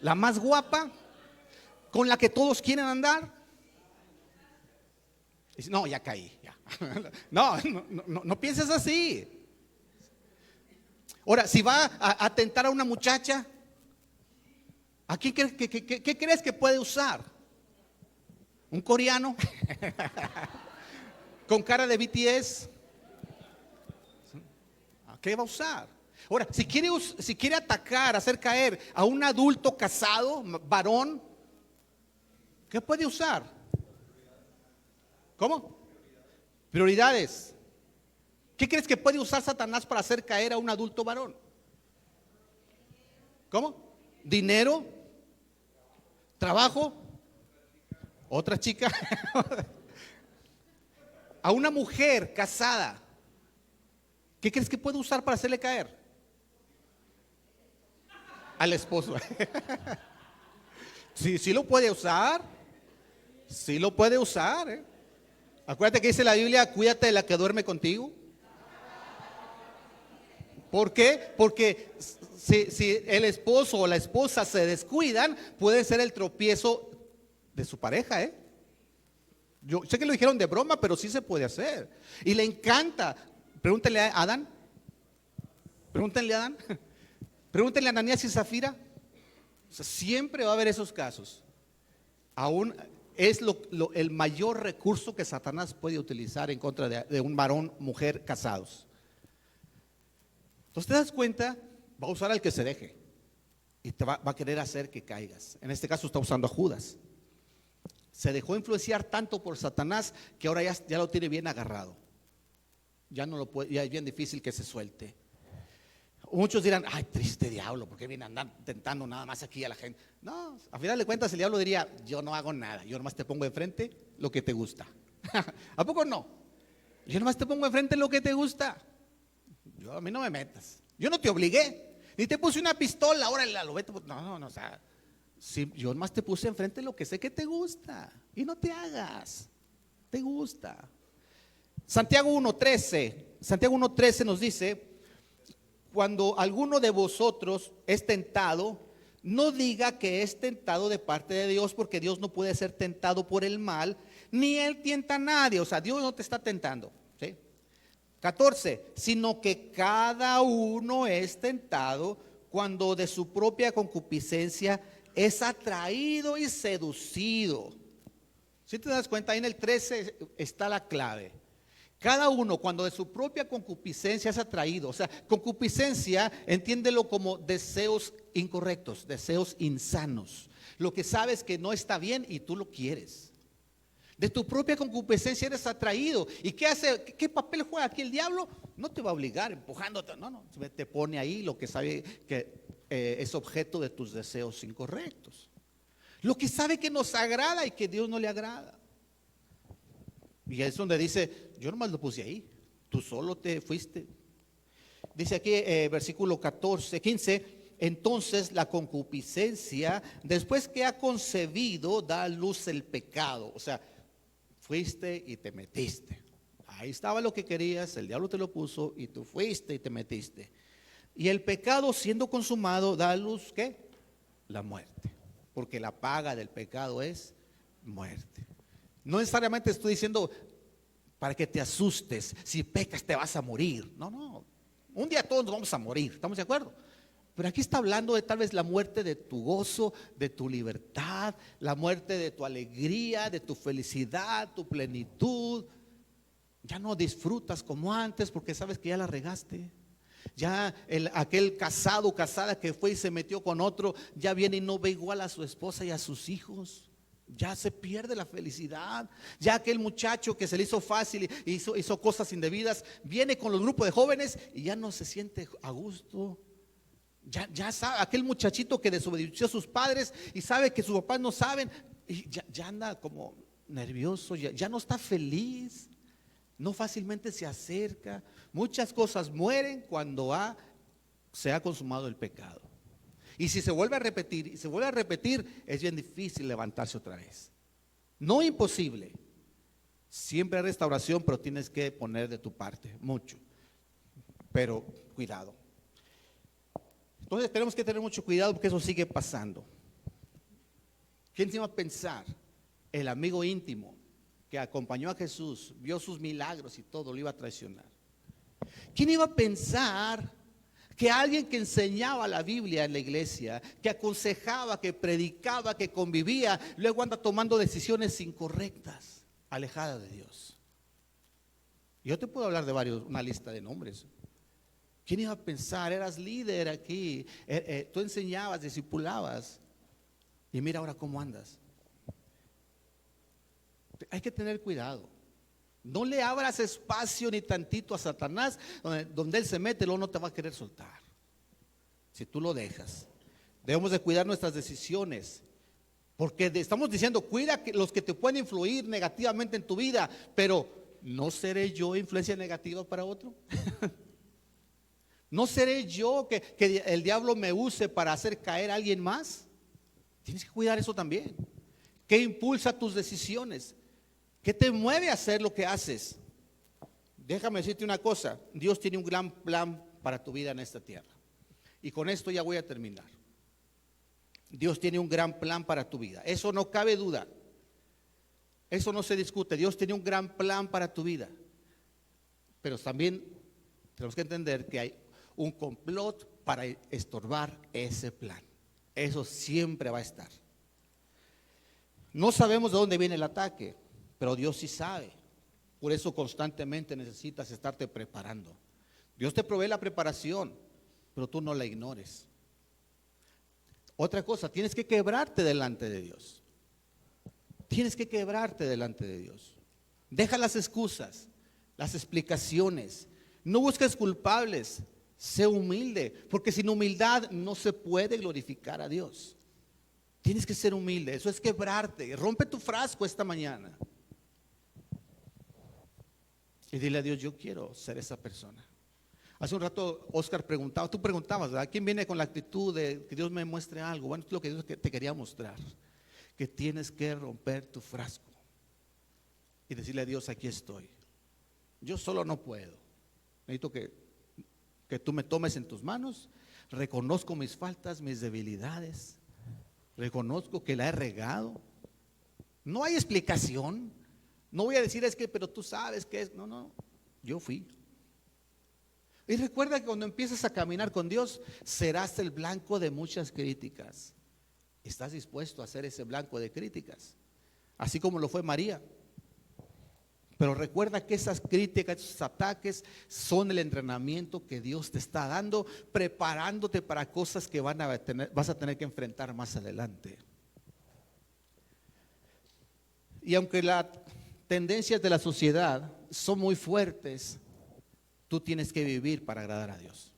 ¿La más guapa? ¿Con la que todos quieren andar? Dice, no, ya caí. Ya. No pienses así. Ahora, si va a tentar a una muchacha, ¿a quién qué crees que puede usar? ¿Un coreano? ¿Con cara de BTS? ¿Qué va a usar? Ahora, si quiere atacar, hacer caer a un adulto casado, varón, ¿qué puede usar? ¿Cómo? Prioridades. ¿Qué crees que puede usar Satanás para hacer caer a un adulto varón? ¿Cómo? ¿Dinero? ¿Trabajo? ¿Otra chica? A una mujer casada, ¿qué crees que puede usar para hacerle caer? Al esposo. Sí lo puede usar. Sí lo puede usar. Acuérdate que dice la Biblia, cuídate de la que duerme contigo. ¿Por qué? Porque si el esposo o la esposa se descuidan, puede ser el tropiezo de su pareja. Yo sé que lo dijeron de broma, pero sí se puede hacer. Y le encanta. Pregúntenle a Adán. Pregúntenle a Adán. Pregúntenle a Ananías y Zafira. O sea, siempre va a haber esos casos. Aún es el mayor recurso que Satanás puede utilizar en contra de un varón, mujer casados. Entonces te das cuenta, va a usar al que se deje y te va a querer hacer que caigas. En este caso está usando a Judas. Se dejó influenciar tanto por Satanás que ahora ya lo tiene bien agarrado. Ya no lo puede, ya es bien difícil que se suelte. Muchos dirán, ay, triste diablo, ¿por qué viene a andar tentando nada más aquí a la gente? No, a final de cuentas el diablo diría, yo no hago nada, yo nomás te pongo enfrente lo que te gusta. ¿A poco no? Yo nomás te pongo enfrente lo que te gusta. A mí no me metas. Yo no te obligué, ni te puse una pistola, ahora lo vete. No, o sea, sí, yo nomás te puse enfrente lo que sé que te gusta. Y no te hagas, te gusta. Santiago 1:13 nos dice, cuando alguno de vosotros es tentado, no diga que es tentado de parte de Dios, porque Dios no puede ser tentado por el mal, ni Él tienta a nadie. O sea, Dios no te está tentando, ¿sí? 14, sino que cada uno es tentado cuando de su propia concupiscencia es atraído y seducido. Si te das cuenta, ahí en el 13 está la clave. Cada uno cuando de su propia concupiscencia es atraído, o sea, concupiscencia, entiéndelo como deseos incorrectos, deseos insanos. Lo que sabes que no está bien y tú lo quieres. De tu propia concupiscencia eres atraído. ¿Y qué hace? ¿Qué papel juega aquí el diablo? No te va a obligar empujándote, no, te pone ahí lo que sabe que es objeto de tus deseos incorrectos. Lo que sabe que nos agrada y que Dios no le agrada. Y es donde dice, yo nomás lo puse ahí, tú solo te fuiste. Dice aquí, versículo 15, entonces la concupiscencia, después que ha concebido, da a luz el pecado. O sea, fuiste y te metiste. Ahí estaba lo que querías, el diablo te lo puso y tú fuiste y te metiste. Y el pecado siendo consumado da a luz, ¿qué? La muerte. Porque la paga del pecado es muerte. No necesariamente estoy diciendo para que te asustes, si pecas te vas a morir. No, un día todos nos vamos a morir, ¿estamos de acuerdo? Pero aquí está hablando de tal vez la muerte de tu gozo, de tu libertad, la muerte de tu alegría, de tu felicidad, tu plenitud. Ya no disfrutas como antes porque sabes que ya la regaste. Ya aquel casado o casada que fue y se metió con otro, ya viene y no ve igual a su esposa y a sus hijos. Ya se pierde la felicidad. Ya aquel muchacho que se le hizo fácil y hizo cosas indebidas, viene con los grupos de jóvenes y ya no se siente a gusto. Ya sabe, aquel muchachito que desobedeció a sus padres y sabe que sus papás no saben, y ya anda como nervioso, ya no está feliz. No fácilmente se acerca. Muchas cosas mueren cuando se ha consumado el pecado. Y si se vuelve a repetir, es bien difícil levantarse otra vez. No imposible. Siempre hay restauración, pero tienes que poner de tu parte, mucho. Pero cuidado. Entonces tenemos que tener mucho cuidado porque eso sigue pasando. ¿Quién se iba a pensar? El amigo íntimo que acompañó a Jesús, vio sus milagros y todo, lo iba a traicionar. ¿Quién iba a pensar que alguien que enseñaba la Biblia en la iglesia, que aconsejaba, que predicaba, que convivía, luego anda tomando decisiones incorrectas, alejadas de Dios? Yo te puedo hablar de una lista de nombres. ¿Quién iba a pensar? Eras líder aquí, tú enseñabas, discipulabas, y mira ahora cómo andas. Hay que tener cuidado. No le abras espacio ni tantito a Satanás, donde él se mete, luego no te va a querer soltar. Si tú lo dejas. Debemos de cuidar nuestras decisiones, porque estamos diciendo, cuida los que te pueden influir negativamente en tu vida, pero ¿no seré yo influencia negativa para otro? ¿No seré yo que el diablo me use para hacer caer a alguien más? Tienes que cuidar eso también. ¿Qué impulsa tus decisiones? ¿Qué te mueve a hacer lo que haces? Déjame decirte una cosa, Dios tiene un gran plan para tu vida en esta tierra. Y con esto ya voy a terminar. Dios tiene un gran plan para tu vida, eso no cabe duda. Eso no se discute, Dios tiene un gran plan para tu vida. Pero también tenemos que entender que hay un complot para estorbar ese plan. Eso siempre va a estar. No sabemos de dónde viene el ataque, pero Dios sí sabe. Por eso constantemente necesitas estarte preparando. Dios te provee la preparación, pero tú no la ignores. Otra cosa, tienes que quebrarte delante de Dios. Tienes que quebrarte delante de Dios. Deja las excusas, las explicaciones. No busques culpables. Sé humilde, porque sin humildad no se puede glorificar a Dios. Tienes que ser humilde, eso es quebrarte. Rompe tu frasco esta mañana y dile a Dios, yo quiero ser esa persona. Hace un rato Oscar preguntaba, tú preguntabas, ¿verdad? ¿Quién viene con la actitud de que Dios me muestre algo? Bueno, es lo que Dios te quería mostrar, que tienes que romper tu frasco y decirle a Dios, aquí estoy. Yo solo no puedo, necesito que tú me tomes en tus manos. Reconozco mis faltas, mis debilidades, reconozco que la he regado. No hay explicación. No voy a decir es que, pero tú sabes que es. No, yo fui. Y recuerda que cuando empiezas a caminar con Dios, serás el blanco de muchas críticas. ¿Estás dispuesto a ser ese blanco de críticas? Así como lo fue María. Pero recuerda que esas críticas, esos ataques son el entrenamiento que Dios te está dando, preparándote para cosas que vas a tener que enfrentar más adelante. Y aunque las tendencias de la sociedad son muy fuertes, tú tienes que vivir para agradar a Dios.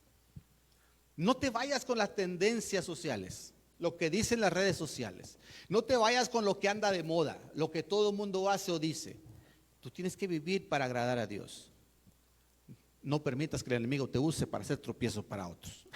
No te vayas con las tendencias sociales, lo que dicen las redes sociales. No te vayas con lo que anda de moda, lo que todo el mundo hace o dice. Tú tienes que vivir para agradar a Dios. No permitas que el enemigo te use para hacer tropiezos para otros.